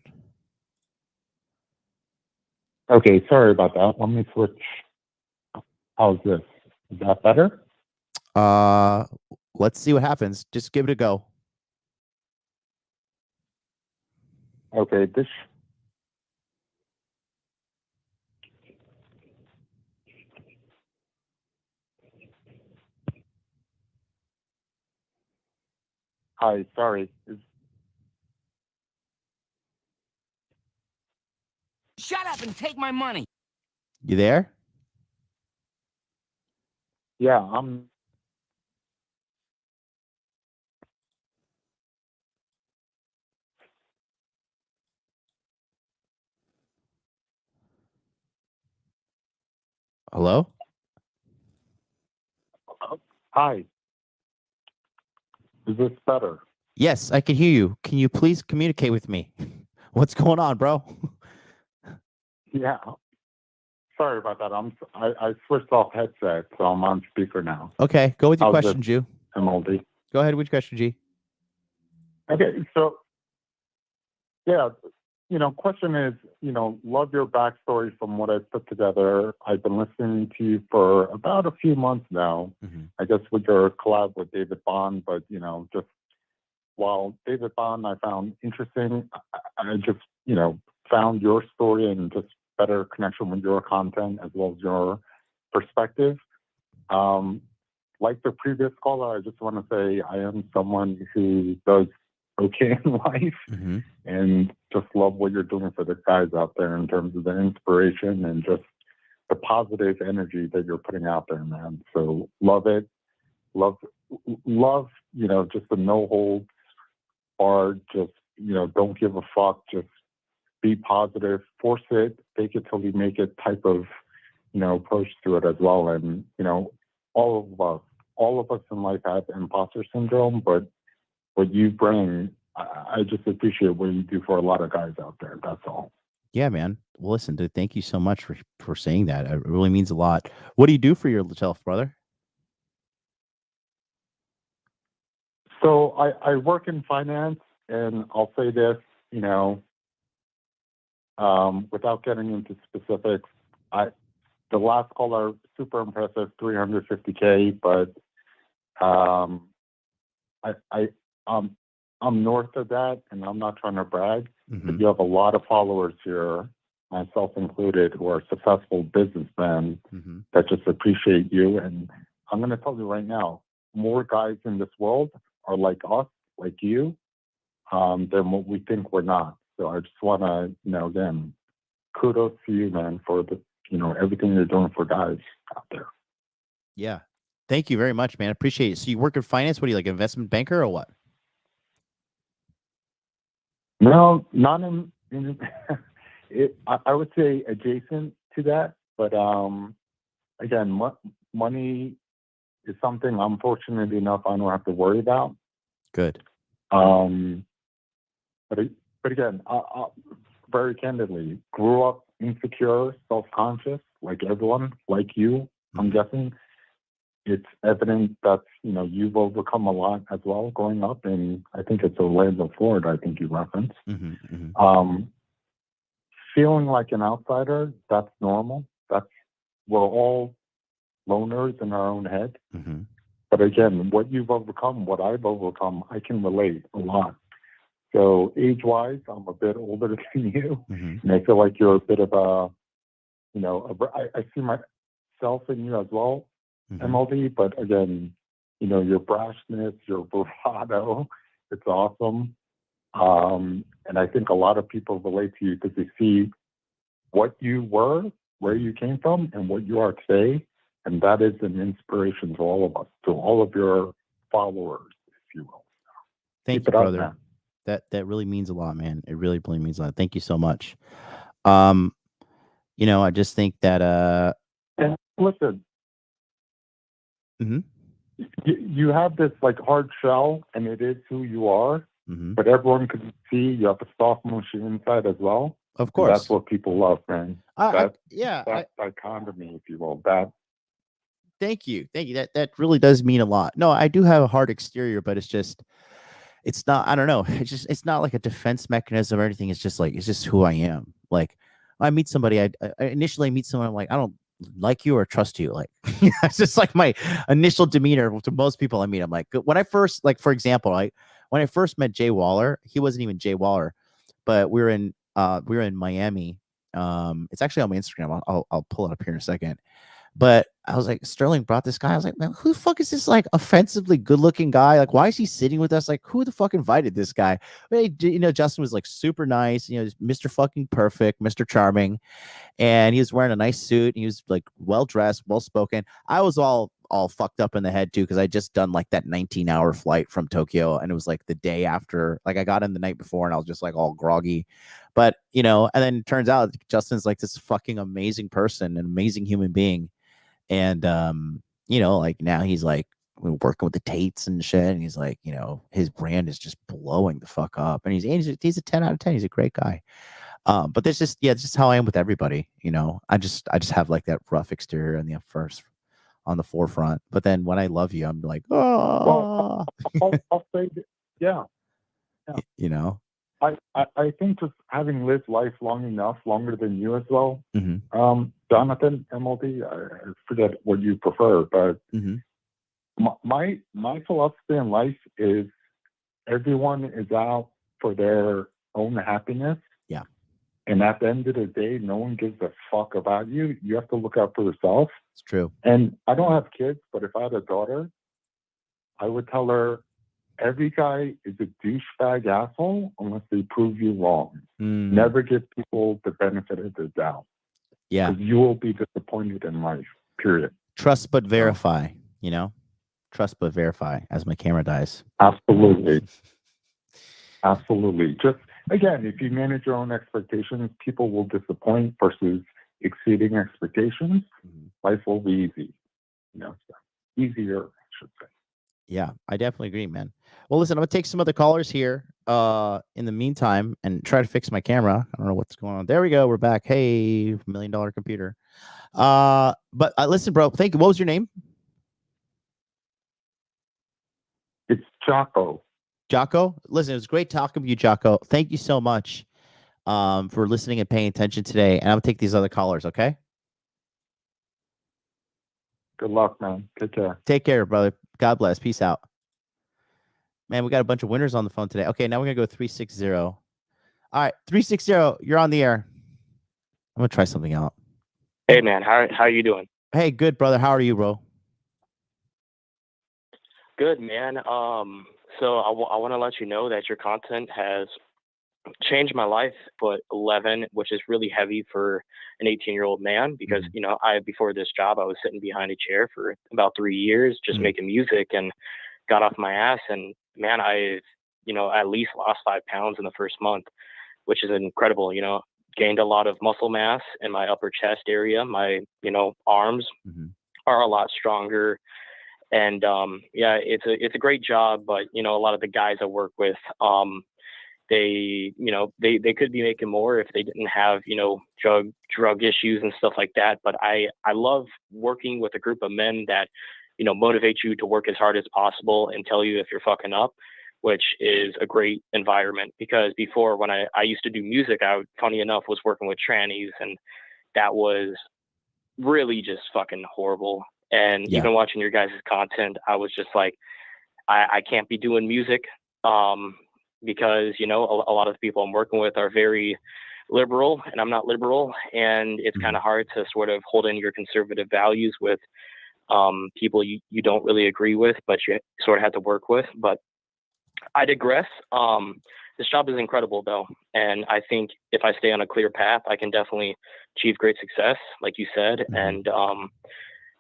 Okay, sorry about that. Let me switch. How's this? Is that better? Let's see what happens. Just give it a go. Okay, this. Hi, sorry. Shut up and take my money. You there? Yeah, I'm. Hello? Hi. Is this better? Yes, I can hear you. Can you please communicate with me? What's going on, bro? Yeah. Sorry about that. I switched off headset, so I'm on speaker now. Okay, go with your How's question, this, Jew. MLD? Go ahead with your question, G. Okay, so yeah, question is, love your backstory from what I've put together. I've been listening to you for about a few months now. Mm-hmm. I guess with your collab with David Bond, but just while David Bond I found interesting, I just found your story and just better connection with your content as well as your perspective. Like the previous caller, I just want to say I am someone who does okay in life, Mm-hmm. and just love what you're doing for the guys out there in terms of the inspiration and just the positive energy that you're putting out there, man. So love it. Love, just the no holds barred, just, don't give a fuck, just be positive, force it, fake it till you make it type of, approach to it as well. And, all of us in life have imposter syndrome, but what you bring, I just appreciate what you do for a lot of guys out there. That's all. Yeah, man. Well, listen, dude, thank you so much for saying that. It really means a lot. What do you do for yourself, brother? So I work in finance, and I'll say this, without getting into specifics, the last caller, super impressive, 350K, but I'm north of that, and I'm not trying to brag, but you have a lot of followers here, myself included, who are successful businessmen that just appreciate you. And I'm going to tell you right now, more guys in this world are like us, like you, than what we think we're not. So I just want to, again, kudos to you, man, for the, everything you're doing for guys out there. Yeah. Thank you very much, man. I appreciate it. So you work in finance? What are you, like, investment banker or what? No, not in I would say adjacent to that, but again, money is something I'm fortunate enough I don't have to worry about. Good. But again, very candidly, grew up insecure, self-conscious, like everyone, like you, I'm guessing. It's evident that, you've overcome a lot as well growing up, and I think it's Orlando, Florida, I think you referenced. Feeling like an outsider, that's normal. We're all loners in our own head. But again, what you've overcome, what I've overcome, I can relate a lot. So age-wise, I'm a bit older than you, and I feel like you're a bit of a, I see self in you as well, MLD. But again, you know, your brashness, your bravado, it's awesome. And I think a lot of people relate to you because they see what you were, where you came from, and what you are today. And that is an inspiration to all of us, to all of your followers, if you will. Thank Keep you, it up, brother. man. That really means a lot, man. It really means a lot. Thank you so much. You know, I just think that And listen, you have this like hard shell, and it is who you are. But everyone can see you have a soft machine inside as well. Of And course. that's what people love, man. That dichotomy, if you will. Thank you. That really does mean a lot. No, I do have a hard exterior, but it's not, I don't know. It's not like a defense mechanism or anything. It's just who I am. Like I meet somebody, I initially meet someone, I'm like, I don't like you or trust you. Like it's just like my initial demeanor to most people I meet. I'm like, when I first, like, for example, when I first met Jay Waller, he wasn't even Jay Waller, but we were in Miami. It's actually on my Instagram. I'll pull it up here in a second. But I was like, Sterling brought this guy. I was like, man, who the fuck is this like offensively good looking guy? Like, why is he sitting with us? Like, who the fuck invited this guy? But, you know, Justin was like super nice, you know, Mr. fucking perfect, Mr. Charming. And he was wearing a nice suit. He was like well dressed, well spoken. I was all fucked up in the head too, because I just done like that 19-hour flight from Tokyo, and it was like the day after. Like I got in the night before, and I was just like all groggy. But you know, and then it turns out Justin's like this fucking amazing person, an amazing human being. And you know, like now he's like working with the Tates and shit, and he's like, you know, his brand is just blowing the fuck up, and he's a 10 out of 10. He's a great guy. But there's just, it's just how I am with everybody. You know, I just have like that rough exterior on the forefront. But then when I love you, I'm like, oh, Well, I'll say, yeah. You know, I think just having lived life long enough, longer than you as well, Jonathan, MLD, I forget what you prefer, but my philosophy in life is everyone is out for their own happiness. Yeah. And at the end of the day, no one gives a fuck about you. You have to look out for yourself. It's true. And I don't have kids, but if I had a daughter, I would tell her, every guy is a douchebag asshole unless they prove you wrong. Never give people the benefit of the doubt. Yeah. Because you will be disappointed in life, period. Trust but verify, you know? Trust but verify as my camera dies. Absolutely. Absolutely. Just, again, if you manage your own expectations, people will disappoint versus exceeding expectations. Life will be easy. You know, easier, I should say. Yeah, I definitely agree, man. Well, listen, I'm gonna take some other callers here in the meantime and try to fix my camera. I don't know what's going on. There we go. We're back. Hey, $1 million computer. But listen, bro, thank you. What was your name? It's Jocko. Jocko? Listen, it was great talking to you, Jocko. Thank you so much for listening and paying attention today. And I'm gonna take these other callers, okay? Good luck, man. Take care. Take care, brother. God bless. Peace out. Man, we got a bunch of winners on the phone today. Okay, now we're going to go 360. All right, 360, you're on the air. I'm going to try something out. Hey, man, how you doing? Hey, good, brother. How are you, bro? Good, man. So I want to let you know that your content has changed my life, but 11, which is really heavy for an 18-year-old man, because, you know, before this job, I was sitting behind a chair for about 3 years, just making music, and got off my ass. And man, I've, you know, at least lost 5 pounds in the first month, which is incredible. You know, gained a lot of muscle mass in my upper chest area. My, you know, arms are a lot stronger. And yeah, it's a great job, but you know, a lot of the guys I work with, they, you know, they could be making more if they didn't have, you know, drug issues and stuff like that. But I love working with a group of men that, you know, motivate you to work as hard as possible and tell you if you're fucking up, which is a great environment. Because before, when I used to do music, funny enough, was working with trannies, and that was really just fucking horrible. And even watching your guys' content, I was just like, I can't be doing music because, you know, a lot of the people I'm working with are very liberal and I'm not liberal, and it's kind of hard to sort of hold in your conservative values with people you don't really agree with, but you sort of have to work with. But I digress. This job is incredible though, and I think if I stay on a clear path, I can definitely achieve great success, like you said, and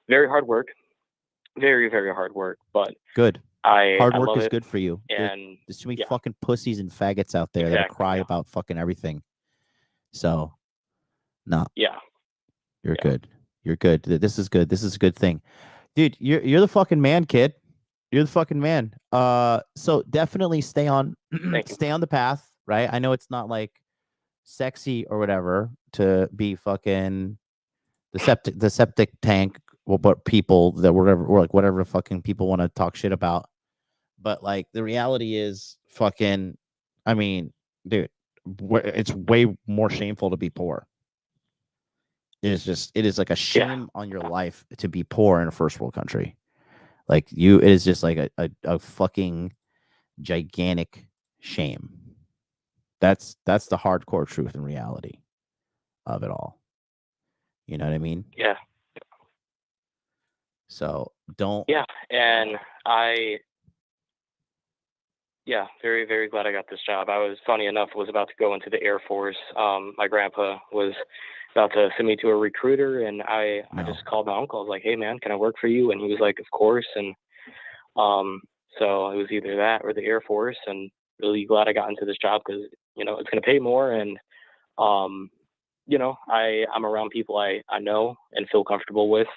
very hard work, very, very hard work, but good. Hard work love is it. good for you. And there's too many fucking pussies and faggots out there that cry about fucking everything. So, no. Yeah. You're good. You're good. This is good. This is a good thing. Dude, you're the fucking man, kid. You're the fucking man. So definitely stay on the path, right? I know it's not like sexy or whatever to be fucking the septic tank, but people that whatever fucking people want to talk shit about. But like the reality is fucking, I mean, dude, it's way more shameful to be poor. It is like a shame on your life to be poor in a first world country. Like it is just like a fucking gigantic shame. That's the hardcore truth and reality of it all. You know what I mean? Yeah. So don't. Yeah, and very, very glad I got this job. I was, funny enough, was about to go into the Air Force. My grandpa was about to send me to a recruiter, and I just called my uncle. I was like, "Hey, man, can I work for you?" And he was like, "Of course." And so it was either that or the Air Force, and really glad I got into this job because it's going to pay more, and I'm around people I know and feel comfortable with.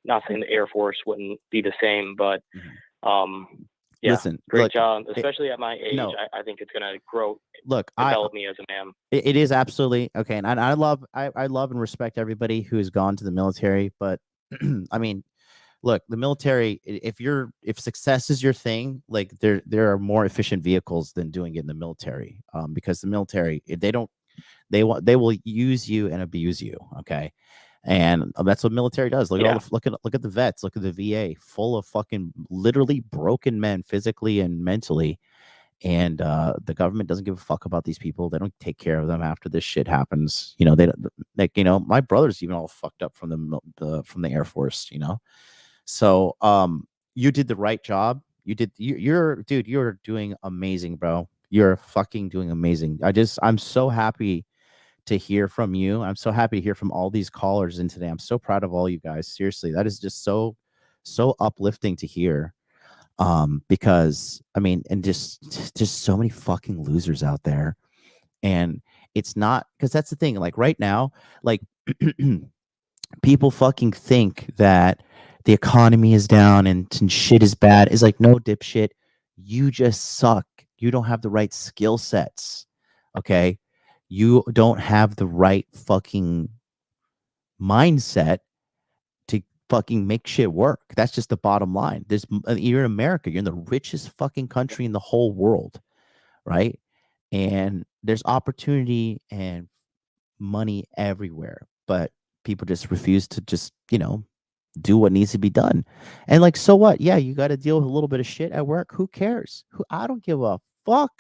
Not saying the Air Force wouldn't be the same, but listen, great job, especially at my age. I think it's going to develop me as a man. It is absolutely okay, and I love and respect everybody who has gone to the military, but I mean, look, the military, if success is your thing, like there are more efficient vehicles than doing it in the military, because the military, they will use you and abuse you, okay? And that's what military does. Look at the vets. Look at the VA, full of fucking literally broken men, physically and mentally. And the government doesn't give a fuck about these people. They don't take care of them after this shit happens. They don't, my brother's even all fucked up from the Air Force. So you did the right job. You're doing amazing, bro. You're fucking doing amazing. I'm so happy to hear from you. I'm so happy to hear from all these callers in today. I'm so proud of all you guys. Seriously, that is just so uplifting to hear. Because I mean, and just so many fucking losers out there. And it's not, because that's the thing, like right now, like people fucking think that the economy is down and shit is bad. It's like, no, dipshit, you just suck. You don't have the right skill sets. Okay. You don't have the right fucking mindset to fucking make shit work. That's just the bottom line. You're in America. You're in the richest fucking country in the whole world, right? And there's opportunity and money everywhere, but people just refuse to just, do what needs to be done. And like, so what? Yeah, you got to deal with a little bit of shit at work. Who cares? I don't give a fuck.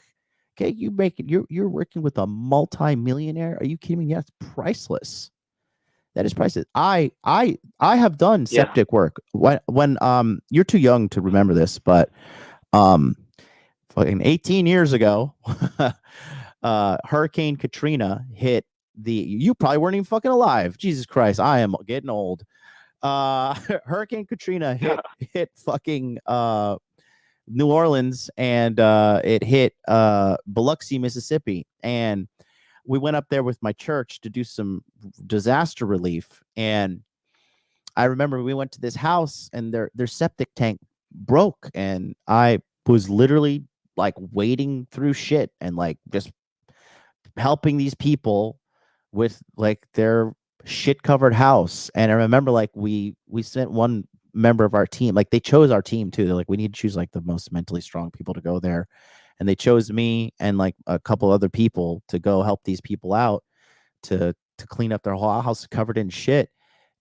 Okay, you're working with a multi-millionaire. Are you kidding me? That's priceless. That is priceless. I have done septic work. When you're too young to remember this, but fucking 18 years ago, Hurricane Katrina hit you probably weren't even fucking alive. Jesus Christ, I am getting old. Hurricane Katrina hit fucking New Orleans, and it hit Biloxi, Mississippi, and we went up there with my church to do some disaster relief. And I remember we went to this house, and their septic tank broke, and I was literally like wading through shit and like just helping these people with like their shit covered house. And I remember like we sent one member of our team, like they chose our team too. They're like, we need to choose like the most mentally strong people to go there. And they chose me and like a couple other people to go help these people out to clean up their whole house covered in shit.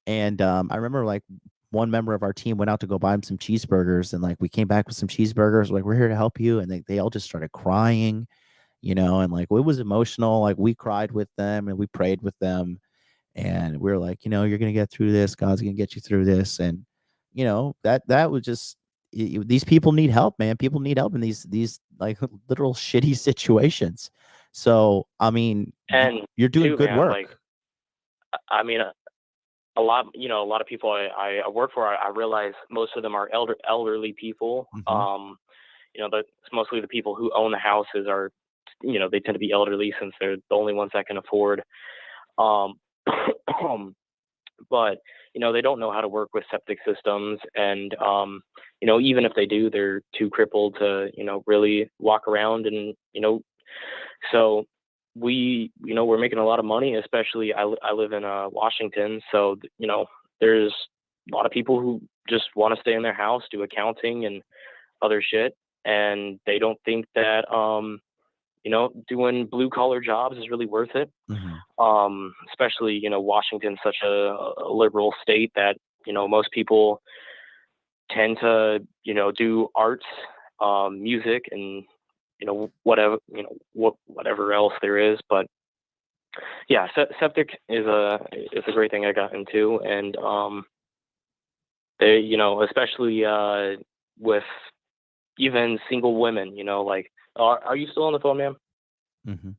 And I remember like one member of our team went out to go buy him some cheeseburgers, and like we came back with some cheeseburgers, like, we're here to help you. And they all just started crying. and like it was emotional. Like we cried with them and we prayed with them, and we were like, you're gonna get through this. God's gonna get you through this, and that was just these people need help, man. People need help in these like literal shitty situations. So I mean, And you're doing too, good man, work. like, I mean, a lot of people I work for, I realize most of them are elderly people. Mhm. That's mostly the people who own the houses are, they tend to be elderly since they're the only ones that can afford. Um, but they don't know how to work with septic systems, and even if they do, they're too crippled to really walk around, and so we're making a lot of money, especially I live in Washington, so there's a lot of people who just want to stay in their house, do accounting and other shit, and they don't think that doing blue collar jobs is really worth it. Especially Washington's such a liberal state that most people tend to do arts, music, and whatever whatever else there is. But yeah, septic is a great thing I got into, and they especially with even single women, like, are you still on the phone, ma'am? Mhm.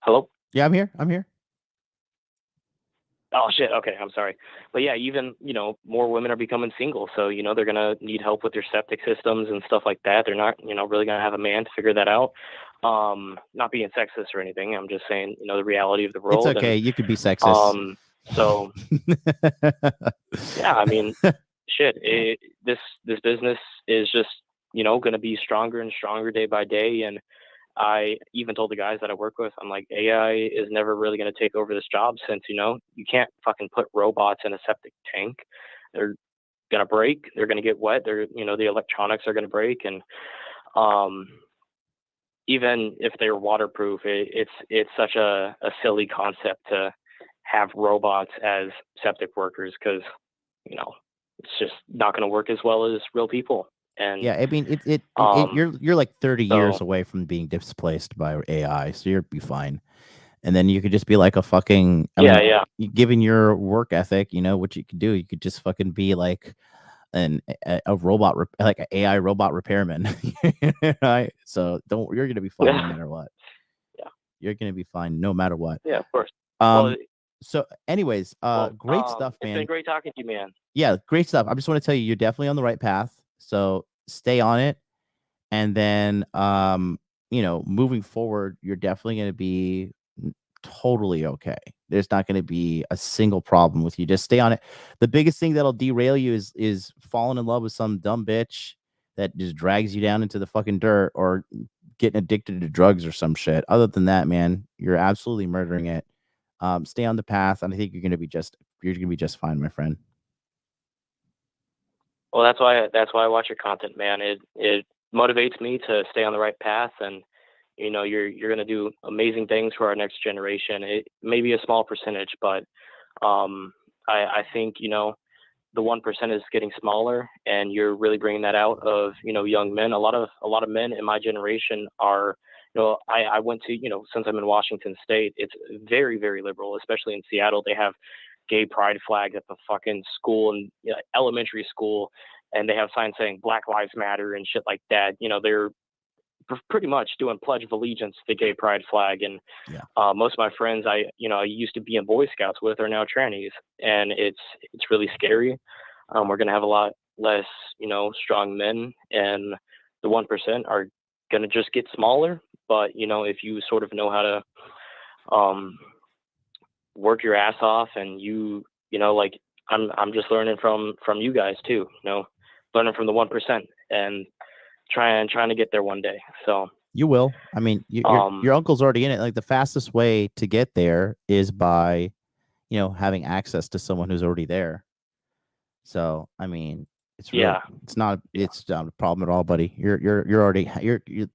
Hello? Yeah, I'm here. Oh shit. Okay, I'm sorry. But yeah, even more women are becoming single, so they're gonna need help with their septic systems and stuff like that. They're not really gonna have a man to figure that out. Not being sexist or anything. I'm just saying the reality of the It's world. okay. And You could be sexist. so yeah, I mean, shit. This business is just gonna be stronger and stronger day by day. And I even told the guys that I work with, I'm like, AI is never really going to take over this job, since you can't fucking put robots in a septic tank. They're going to break. They're going to get wet. The electronics are going to break. And even if they're waterproof, it's such a silly concept to have robots as septic workers, because it's just not going to work as well as real people. And Yeah, I mean, you're like 30 years away from being displaced by AI, so you'll be fine. And then you could just be like a fucking, yeah. Given your work ethic, what you could do, you could just fucking be like a robot, like an AI robot repairman, right? So you're gonna be fine no matter what. Yeah, you're gonna be fine no matter what. yeah, of course. Well, So, anyways, great stuff, it's man. been great talking to you, man. Yeah, great stuff. I just want to tell you, you're definitely on the right path. So stay on it, and then moving forward, you're definitely going to be totally okay. There's not going to be a single problem with you. Just stay on it. The biggest thing that'll derail you is falling in love with some dumb bitch that just drags you down into the fucking dirt, or getting addicted to drugs or some shit. Other than that, man, you're absolutely murdering it. Stay on the path, and I think you're gonna be just fine, my friend. Well, that's why I watch your content, man. It motivates me to stay on the right path, and you're gonna do amazing things for our next generation. It may be a small percentage, but I think the 1% is getting smaller, and you're really bringing that out of young men. A lot of men in my generation are. I went to, since I'm in Washington State, it's very, very liberal, especially in Seattle. They have gay pride flags at the fucking school, and elementary school, and they have signs saying Black Lives Matter and shit like that. They're pretty much doing Pledge of Allegiance to the gay pride flag. And most of my friends I used to be in Boy Scouts with are now trannies, and it's really scary. We're going to have a lot less, strong men, and the 1% are going to just get smaller. But, if you sort of know how to work your ass off, and like I'm just learning from you guys too, learning from the 1% and trying to get there one day. So you will. I mean, your uncle's already in it. Like, the fastest way to get there is by, having access to someone who's already there. So, I mean, it's really, it's not a problem at all, buddy. You're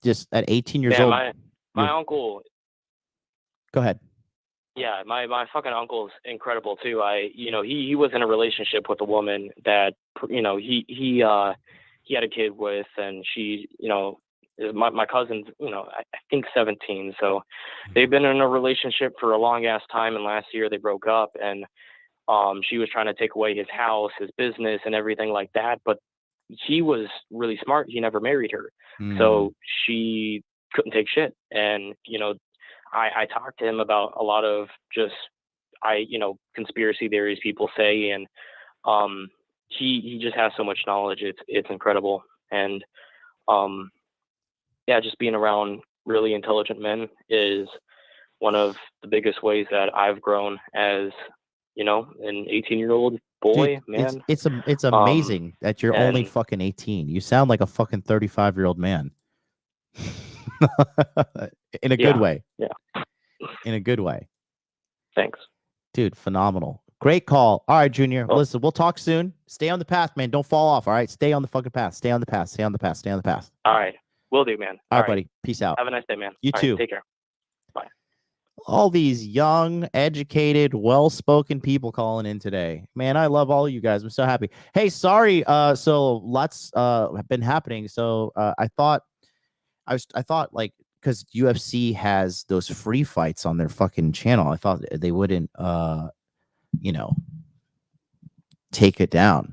just at 18 years old. My uncle. Go ahead. Yeah, my fucking uncle's incredible too. He was in a relationship with a woman that he had a kid with, and she my cousin's, I think 17. So they've been in a relationship for a long ass time. And last year they broke up, and she was trying to take away his house, his business, and everything like that. But he was really smart. He never married her. So she couldn't take shit. And, I talked to him about a lot of just, conspiracy theories people say. And he just has so much knowledge. It's incredible. And just being around really intelligent men is one of the biggest ways that I've grown as, an 18-year-old boy. Dude, man. It's amazing that you're only fucking 18. You sound like a fucking 35-year-old man. In a good way. Yeah. In a good way. Thanks. Dude, phenomenal. Great call. All right, Junior. Listen, we'll talk soon. Stay on the path, man. Don't fall off. All right. Stay on the fucking path. Stay on the path. Stay on the path. Stay on the path. All right. Will do, man. All right, buddy. Peace out. Have a nice day, man. You All too. Right, take care. Bye. All these young, educated, well-spoken people calling in today. Man, I love all of you guys. I'm so happy. Hey, sorry. So lots have been happening. So I thought like, because UFC has those free fights on their fucking channel, I thought they wouldn't take it down.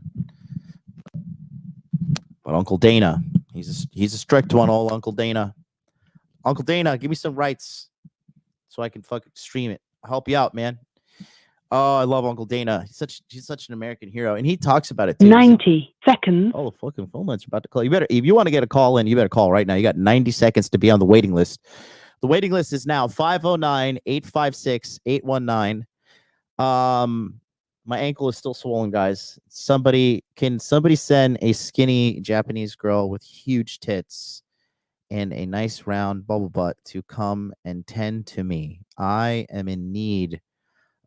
But Uncle Dana, he's a strict one. Old Uncle Dana. Uncle Dana, give me some rights so I can fucking stream it. I'll help you out, man. Oh, I love Uncle Dana. He's such an American hero, and he talks about it too. 90 seconds. Oh, the fucking phone lines are about to call. You better, if you want to get a call in, you better call right now. You got 90 seconds to be on the waiting list. The waiting list is now 509-856-819. My ankle is still swollen, guys. Can somebody send a skinny Japanese girl with huge tits and a nice round bubble butt to come and tend to me? I am in need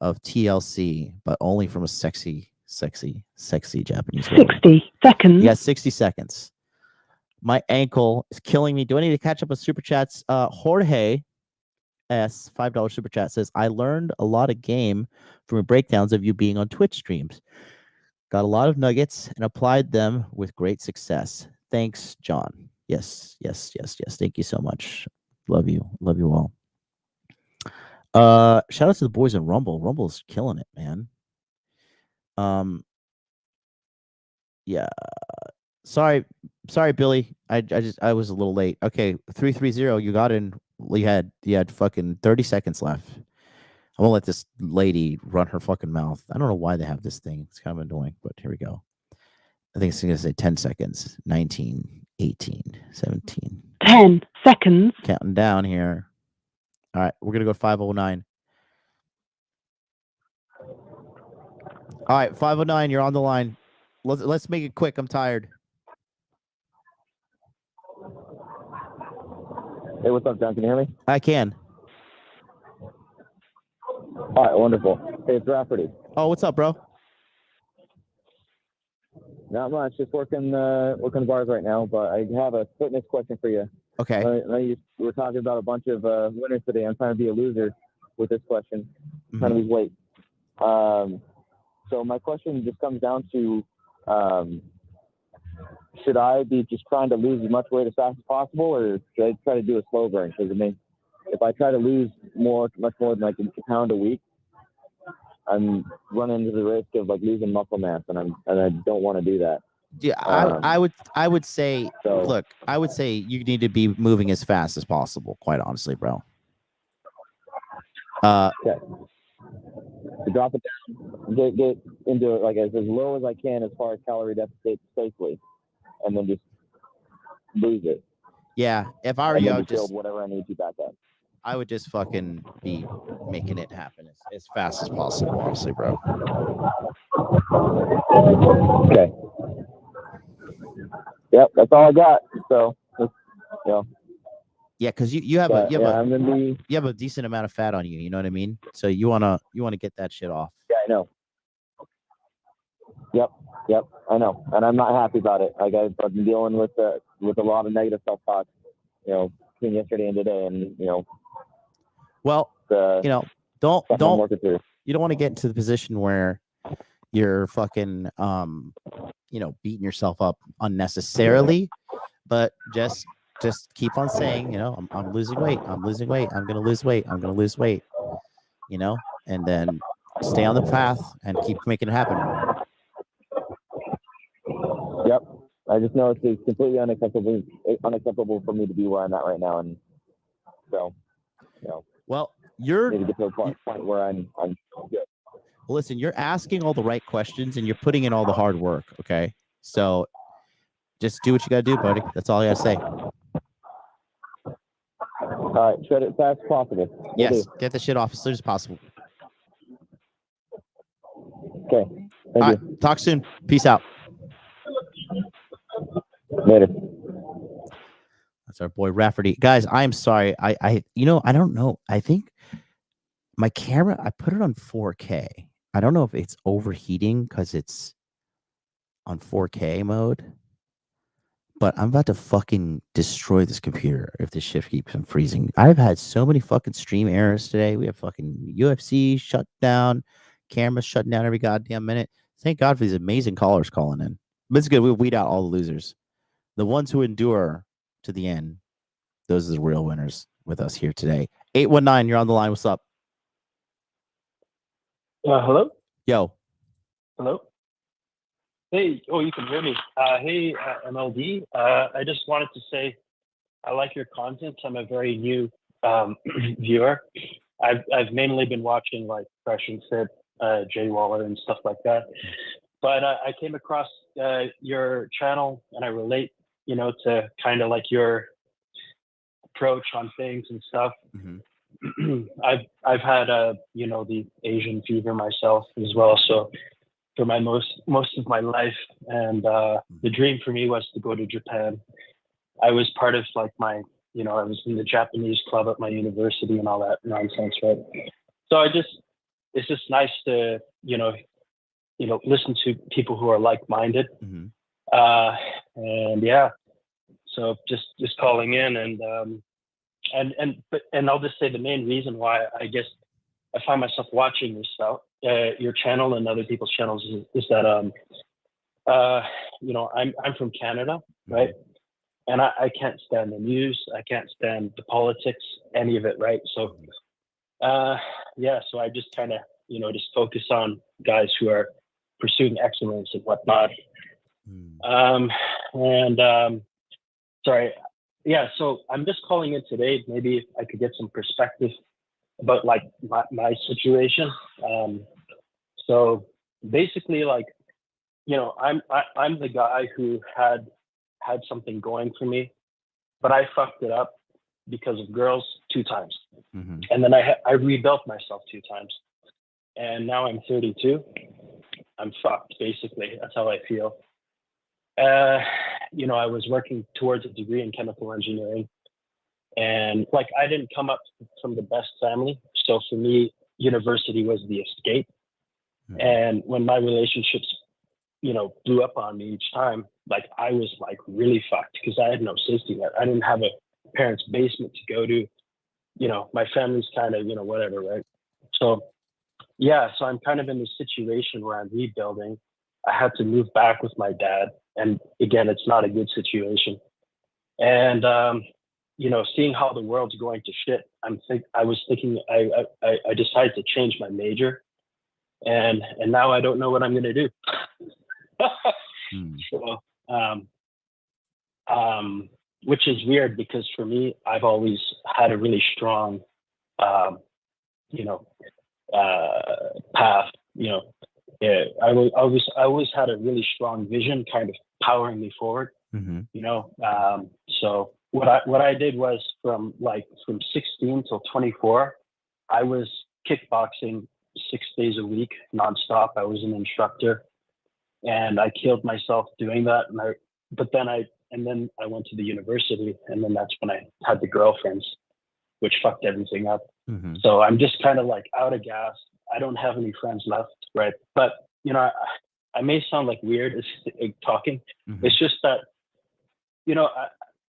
of TLC, but only from a sexy Japanese woman. 60 seconds. Yeah, 60 seconds. My ankle is killing me. Do I need to catch up with super chats? Jorge S, $5 super chat says, I learned a lot of game from your breakdowns of you being on Twitch streams. Got a lot of nuggets and applied them with great success. Thanks, John. Yes. Thank you so much. Love you all. Shout out to the boys in Rumble. Rumble's killing it, man. Yeah. Sorry, Billy. I was a little late. Okay, 330. You got in. You had fucking 30 seconds left. I'm gonna let this lady run her fucking mouth. I don't know why they have this thing. It's kind of annoying, but here we go. I think it's gonna say 10 seconds. 19, 18, 17. 10 seconds. Counting down here. All right, we're gonna go 509. All right, 509. You're on the line. Let's make it quick. I'm tired. Hey, what's up, John? Can you hear me? I can. All right, wonderful. Hey, it's Rafferty. Oh, what's up, bro? Not much. Just working the bars right now, but I have a fitness question for you. Okay. I know you were talking about a bunch of winners today. I'm trying to be a loser with this question. I'm trying to be late. So my question just comes down to, should I be just trying to lose as much weight as fast as possible, or should I try to do a slow burn? Because I mean, if I try to lose much more than like a pound a week, I'm running into the risk of like losing muscle mass, and I don't want to do that. Yeah, I would say, look, I would say you need to be moving as fast as possible. Quite honestly, bro. Okay. To drop it down, get into it like as low as I can as far as calorie deficit safely, and then just lose it. Yeah, if I were you, I would build whatever I need to back up. I would just fucking be making it happen as fast as possible, honestly, bro. Okay. Yep, that's all I got. So, Yeah, because you have a decent amount of fat on you. You know what I mean? So you wanna get that shit off. Yeah, I know. Yep, I know, and I'm not happy about it. Like I've been dealing with a lot of negative self-talk, between yesterday and today, and Well, don't you don't want to get into the position where you're fucking beating yourself up unnecessarily, but just just keep on saying, I'm losing weight. I'm losing weight. I'm going to lose weight. I'm going to lose weight, and then stay on the path and keep making it happen. Yep. I just know it's completely unacceptable for me to be where I'm at right now. And so, well, you're need to get to a point where I'm good. Well, listen, you're asking all the right questions and you're putting in all the hard work. Okay. So just do what you got to do, buddy. That's all I got to say. All right. Shred it as fast as possible. Yes. Get the shit off as soon as possible. Okay. Thank you. Talk soon. Peace out. Later. That's our boy Rafferty. Guys, I'm sorry. I don't know. I think my camera, I put it on 4K. I don't know if it's overheating because it's on 4K mode, but I'm about to fucking destroy this computer if this shit keeps on freezing. I've had so many fucking stream errors today. We have fucking UFC shut down, cameras shutting down every goddamn minute. Thank God for these amazing callers calling in. But it's good. We'll weed out all the losers. The ones who endure to the end, those are the real winners with us here today. 819, you're on the line. What's up? Hello? Yo. Hello? Hey, you can hear me. Hey, MLD. I just wanted to say I like your content. I'm a very new viewer. I've mainly been watching like Fresh and Fit, Jay Waller and stuff like that. But I came across your channel and I relate, to kind of like your approach on things and stuff. Mm-hmm. I've had the Asian fever myself as well, so for my most of my life, and the dream for me was to go to Japan. I was part of like my I was in the Japanese club at my university and all that nonsense, right? So it's just nice to listen to people who are like-minded. Mm-hmm. And yeah, so just calling in and I'll just say the main reason why I guess I find myself watching this stuff, your channel and other people's channels is that I'm from Canada, right? And I can't stand the news, I can't stand the politics, any of it, right? So so I just kind of just focus on guys who are pursuing excellence and whatnot. Sorry. Yeah, so I'm just calling in today. Maybe if I could get some perspective about like my situation. So basically, like, I'm the guy who had something going for me, but I fucked it up because of girls 2 times, and then I rebuilt myself 2 times, and now I'm 32. I'm fucked. Basically, that's how I feel. I was working towards a degree in chemical engineering, and like I didn't come up from the best family, so for me, university was the escape. And when my relationships, blew up on me each time, like I was like really fucked because I had no safety net. I didn't have a parent's basement to go to. My family's kind of, whatever, right? So yeah, so I'm kind of in this situation where I'm rebuilding. I had to move back with my dad. And again, it's not a good situation. And, seeing how the world's going to shit, I was thinking, I decided to change my major. And now I don't know what I'm going to do. So, which is weird because for me, I've always had a really strong, path, Yeah, I always had a really strong vision kind of powering me forward, so what I did was from 16 till 24, I was kickboxing 6 days a week, nonstop. I was an instructor, and I killed myself doing that. And then I went to the university, and then that's when I had the girlfriends, which fucked everything up. So I'm just kind of like out of gas. I don't have any friends left, right? But I may sound like weird as talking. It's just that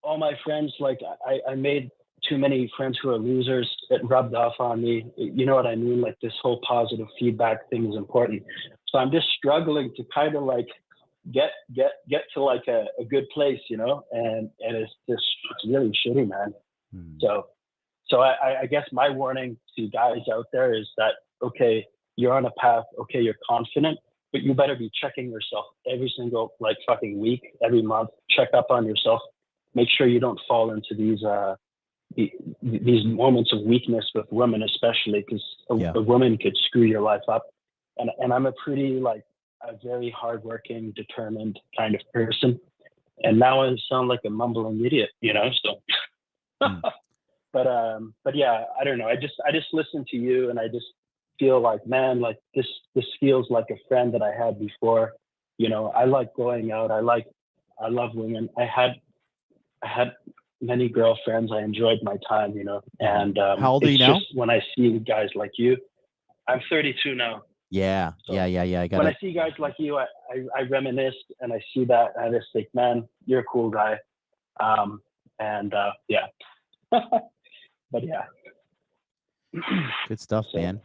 all my friends, like I made too many friends who are losers. It rubbed off on me. You know what I mean? Like this whole positive feedback thing is important. So I'm just struggling to kind of like get to like a good place, you know, and it's really shitty, man. So I guess my warning to guys out there is that, okay, you're on a path, okay, you're confident, but you better be checking yourself every single like fucking week, every month. Check up on yourself. Make sure you don't fall into these moments of weakness with women, especially because a woman could screw your life up. And I'm a very hardworking, determined kind of person. And now I sound like a mumbling idiot, you know. So, but yeah, I don't know. I just listen to you, and I just feel like, man, like this feels like a friend that I had before. You know, I like going out. I love women. I had many girlfriends. I enjoyed my time, you know. And how old are you now? Just when I see guys like you, I'm 32 now. Yeah, so yeah. I got when I see guys like you, I reminisce, and I see that, and I just think, man, you're a cool guy. Yeah. But yeah. Good stuff, man.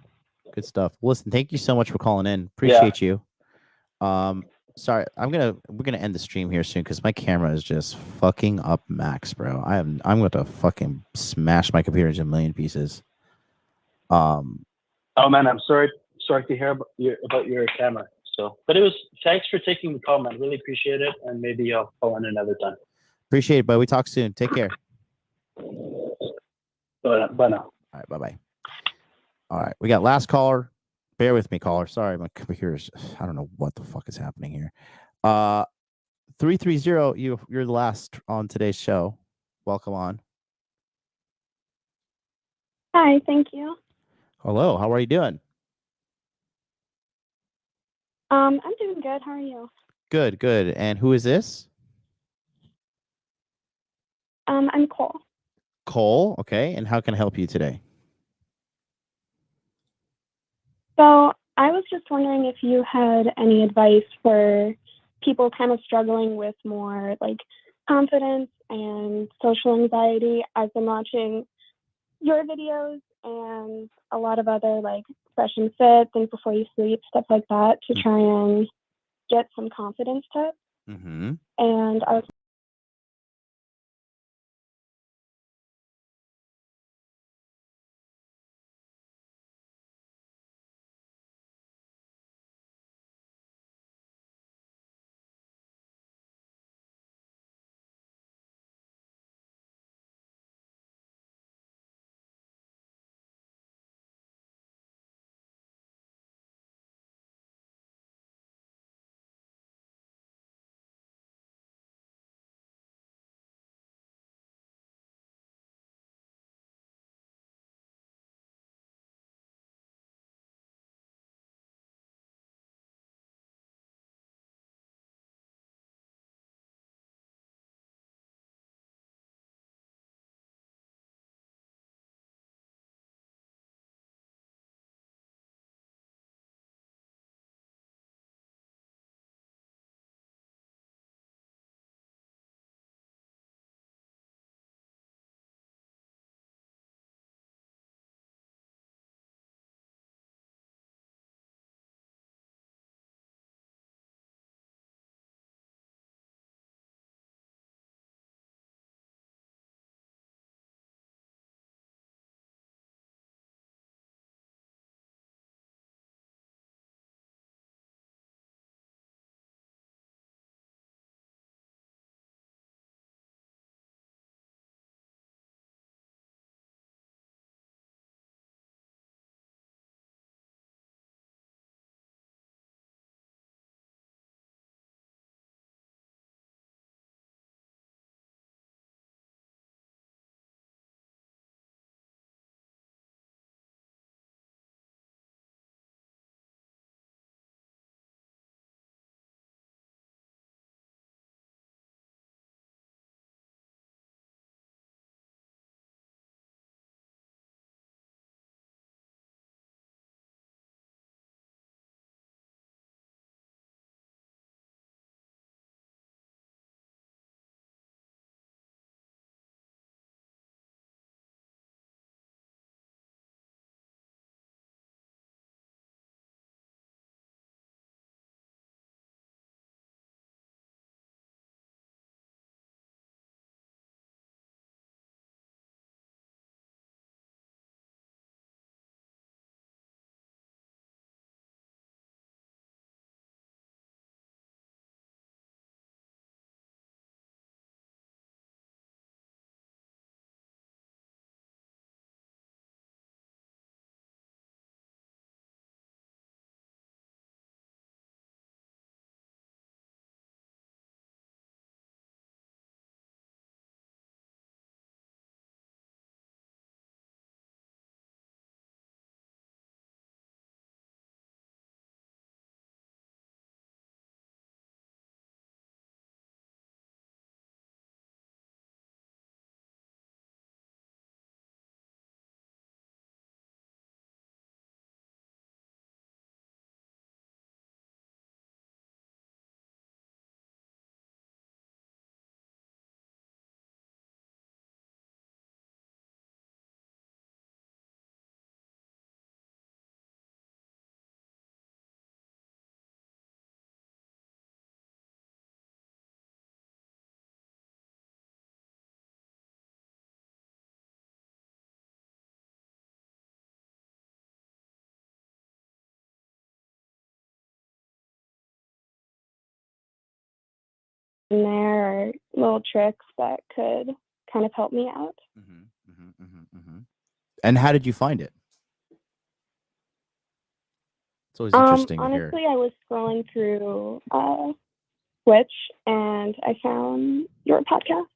Good stuff. Listen, thank you so much for calling in. Appreciate you. Sorry, we're gonna end the stream here soon because my camera is just fucking up max, bro. I'm going to fucking smash my computer into a million pieces. Oh man, I'm sorry to hear about your camera. So, but thanks for taking the call, man. Really appreciate it, and maybe I'll call in another time. Appreciate it, bud. We talk soon. Take care. Bye now. All right, bye. All right, we got last caller. Bear with me, caller. Sorry, my computer is. I don't know what the fuck is happening here. 330. You're the last on today's show. Welcome on. Hi, thank you. Hello, how are you doing? I'm doing good. How are you? Good. And who is this? I'm Cole. Cole, okay. And how can I help you today? So I was just wondering if you had any advice for people kind of struggling with more like confidence and social anxiety. I've been watching your videos and a lot of other like Fresh and Fit, Think Before You Sleep, stuff like that to try and get some confidence tips. Mm-hmm. And I was there or little tricks that could kind of help me out. And how did you find it? It's always interesting to hear. Honestly, I was scrolling through Twitch and I found your podcast.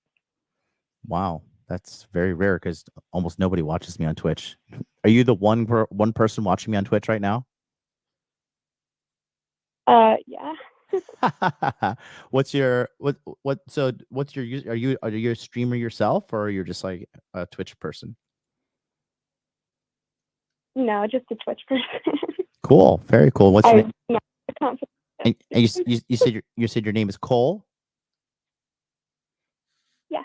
Wow, that's very rare because almost nobody watches me on Twitch. Are you the one person watching me on Twitch right now? Yeah. What's your what's your are you a streamer yourself, or you're just like a Twitch person? No, just a Twitch person. Cool, very cool. What's your name? Yeah, And you said your name is Cole? Yeah.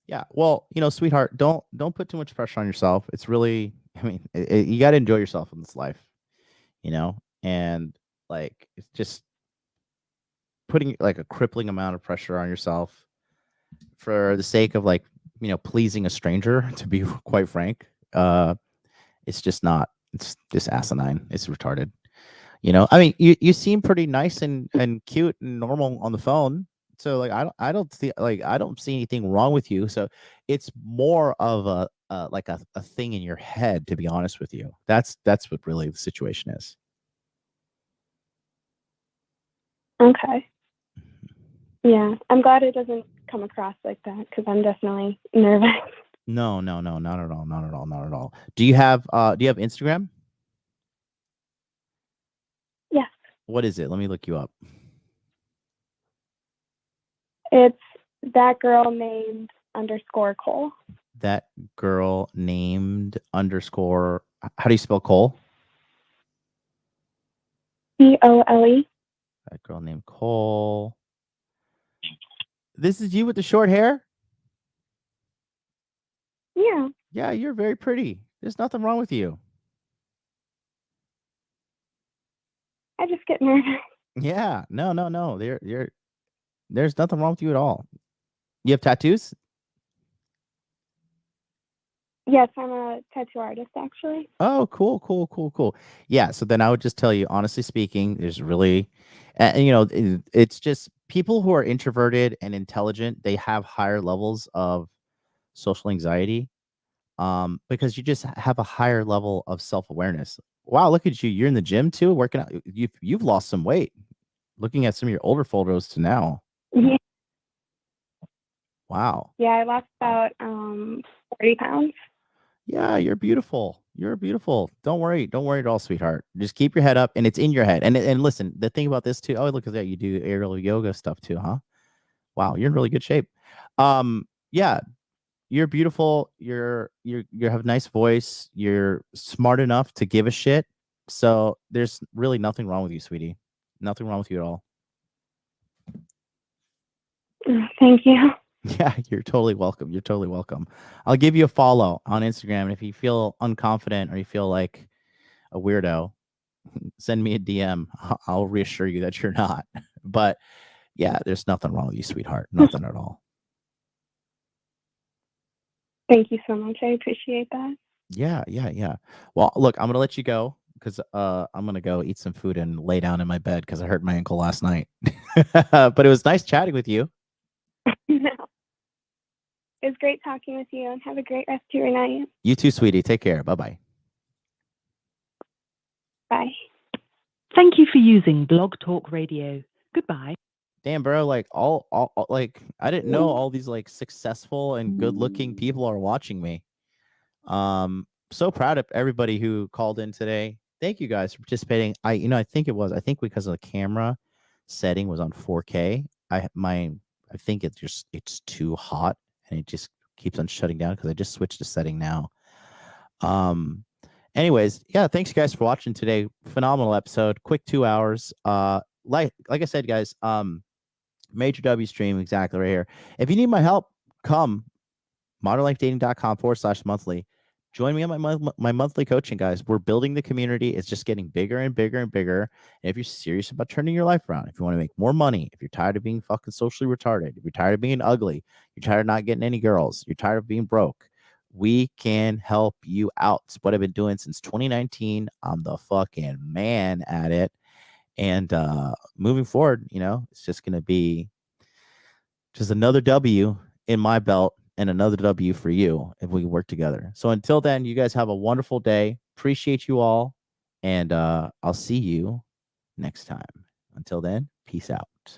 Yeah. Well, sweetheart, don't put too much pressure on yourself. It's really, I mean, you got to enjoy yourself in this life, and like it's just putting like a crippling amount of pressure on yourself for the sake of like, pleasing a stranger, to be quite frank. It's just not, it's just asinine. It's retarded. I mean, you seem pretty nice and cute and normal on the phone. So like, I don't see anything wrong with you. So it's more of a thing in your head, to be honest with you. That's what really the situation is. Okay. Yeah, I'm glad it doesn't come across like that because I'm definitely nervous. No, not at all, not at all, not at all. Do you have Instagram? Yes. What is it? Let me look you up. It's that girl named _Cole. That girl named _ how do you spell Cole? COLE. That girl named Cole. This is you with the short hair? Yeah. Yeah, you're very pretty. There's nothing wrong with you. I just get nervous. Yeah, no. There's nothing wrong with you at all. You have tattoos? Yes, I'm a tattoo artist, actually. Oh, cool. Yeah, so then I would just tell you, honestly speaking, there's really, it's just people who are introverted and intelligent, they have higher levels of social anxiety, because you just have a higher level of self-awareness. Wow, look at you. You're in the gym too, working out. You've lost some weight. Looking at some of your older photos to now. Yeah. Wow. Yeah, I lost about 40 pounds. Yeah, you're beautiful. You're beautiful. Don't worry at all, sweetheart. Just keep your head up, and it's in your head. And listen, the thing about this too. Oh, look at that. You do aerial yoga stuff too, huh? Wow, you're in really good shape. Yeah, you're beautiful. You have a nice voice. You're smart enough to give a shit. So there's really nothing wrong with you, sweetie. Nothing wrong with you at all. Thank you. Yeah, you're totally welcome. You're totally welcome. I'll give you a follow on Instagram. And if you feel unconfident or you feel like a weirdo, send me a DM. I'll reassure you that you're not. But yeah, there's nothing wrong with you, sweetheart. Nothing at all. Thank you so much. I appreciate that. Yeah. Well, look, I'm going to let you go because I'm going to go eat some food and lay down in my bed because I hurt my ankle last night. But it was nice chatting with you. No. It was great talking with you, and have a great rest of your night. You too, sweetie. Take care. Bye-bye. Bye. Thank you for using Blog Talk Radio. Goodbye. Damn, bro, like all like I didn't know all these like successful and good-looking people are watching me. So proud of everybody who called in today. Thank you guys for participating. I think because of the camera setting was on 4K. I think it's too hot and it just keeps on shutting down because I just switched the setting now. Anyways, yeah, thanks guys for watching today. Phenomenal episode. Quick 2 hours. Like I said, guys, Major W stream exactly right here. If you need my help, come modernlifedating.com/monthly. Join me on my monthly coaching, guys. We're building the community. It's just getting bigger and bigger and bigger. And if you're serious about turning your life around, if you want to make more money, if you're tired of being fucking socially retarded, if you're tired of being ugly, you're tired of not getting any girls, you're tired of being broke, we can help you out. It's what I've been doing since 2019. I'm the fucking man at it. And moving forward, it's just going to be which is another W in my belt and another W for you if we work together. So until then, you guys have a wonderful day. Appreciate you all. And I'll see you next time. Until then, peace out.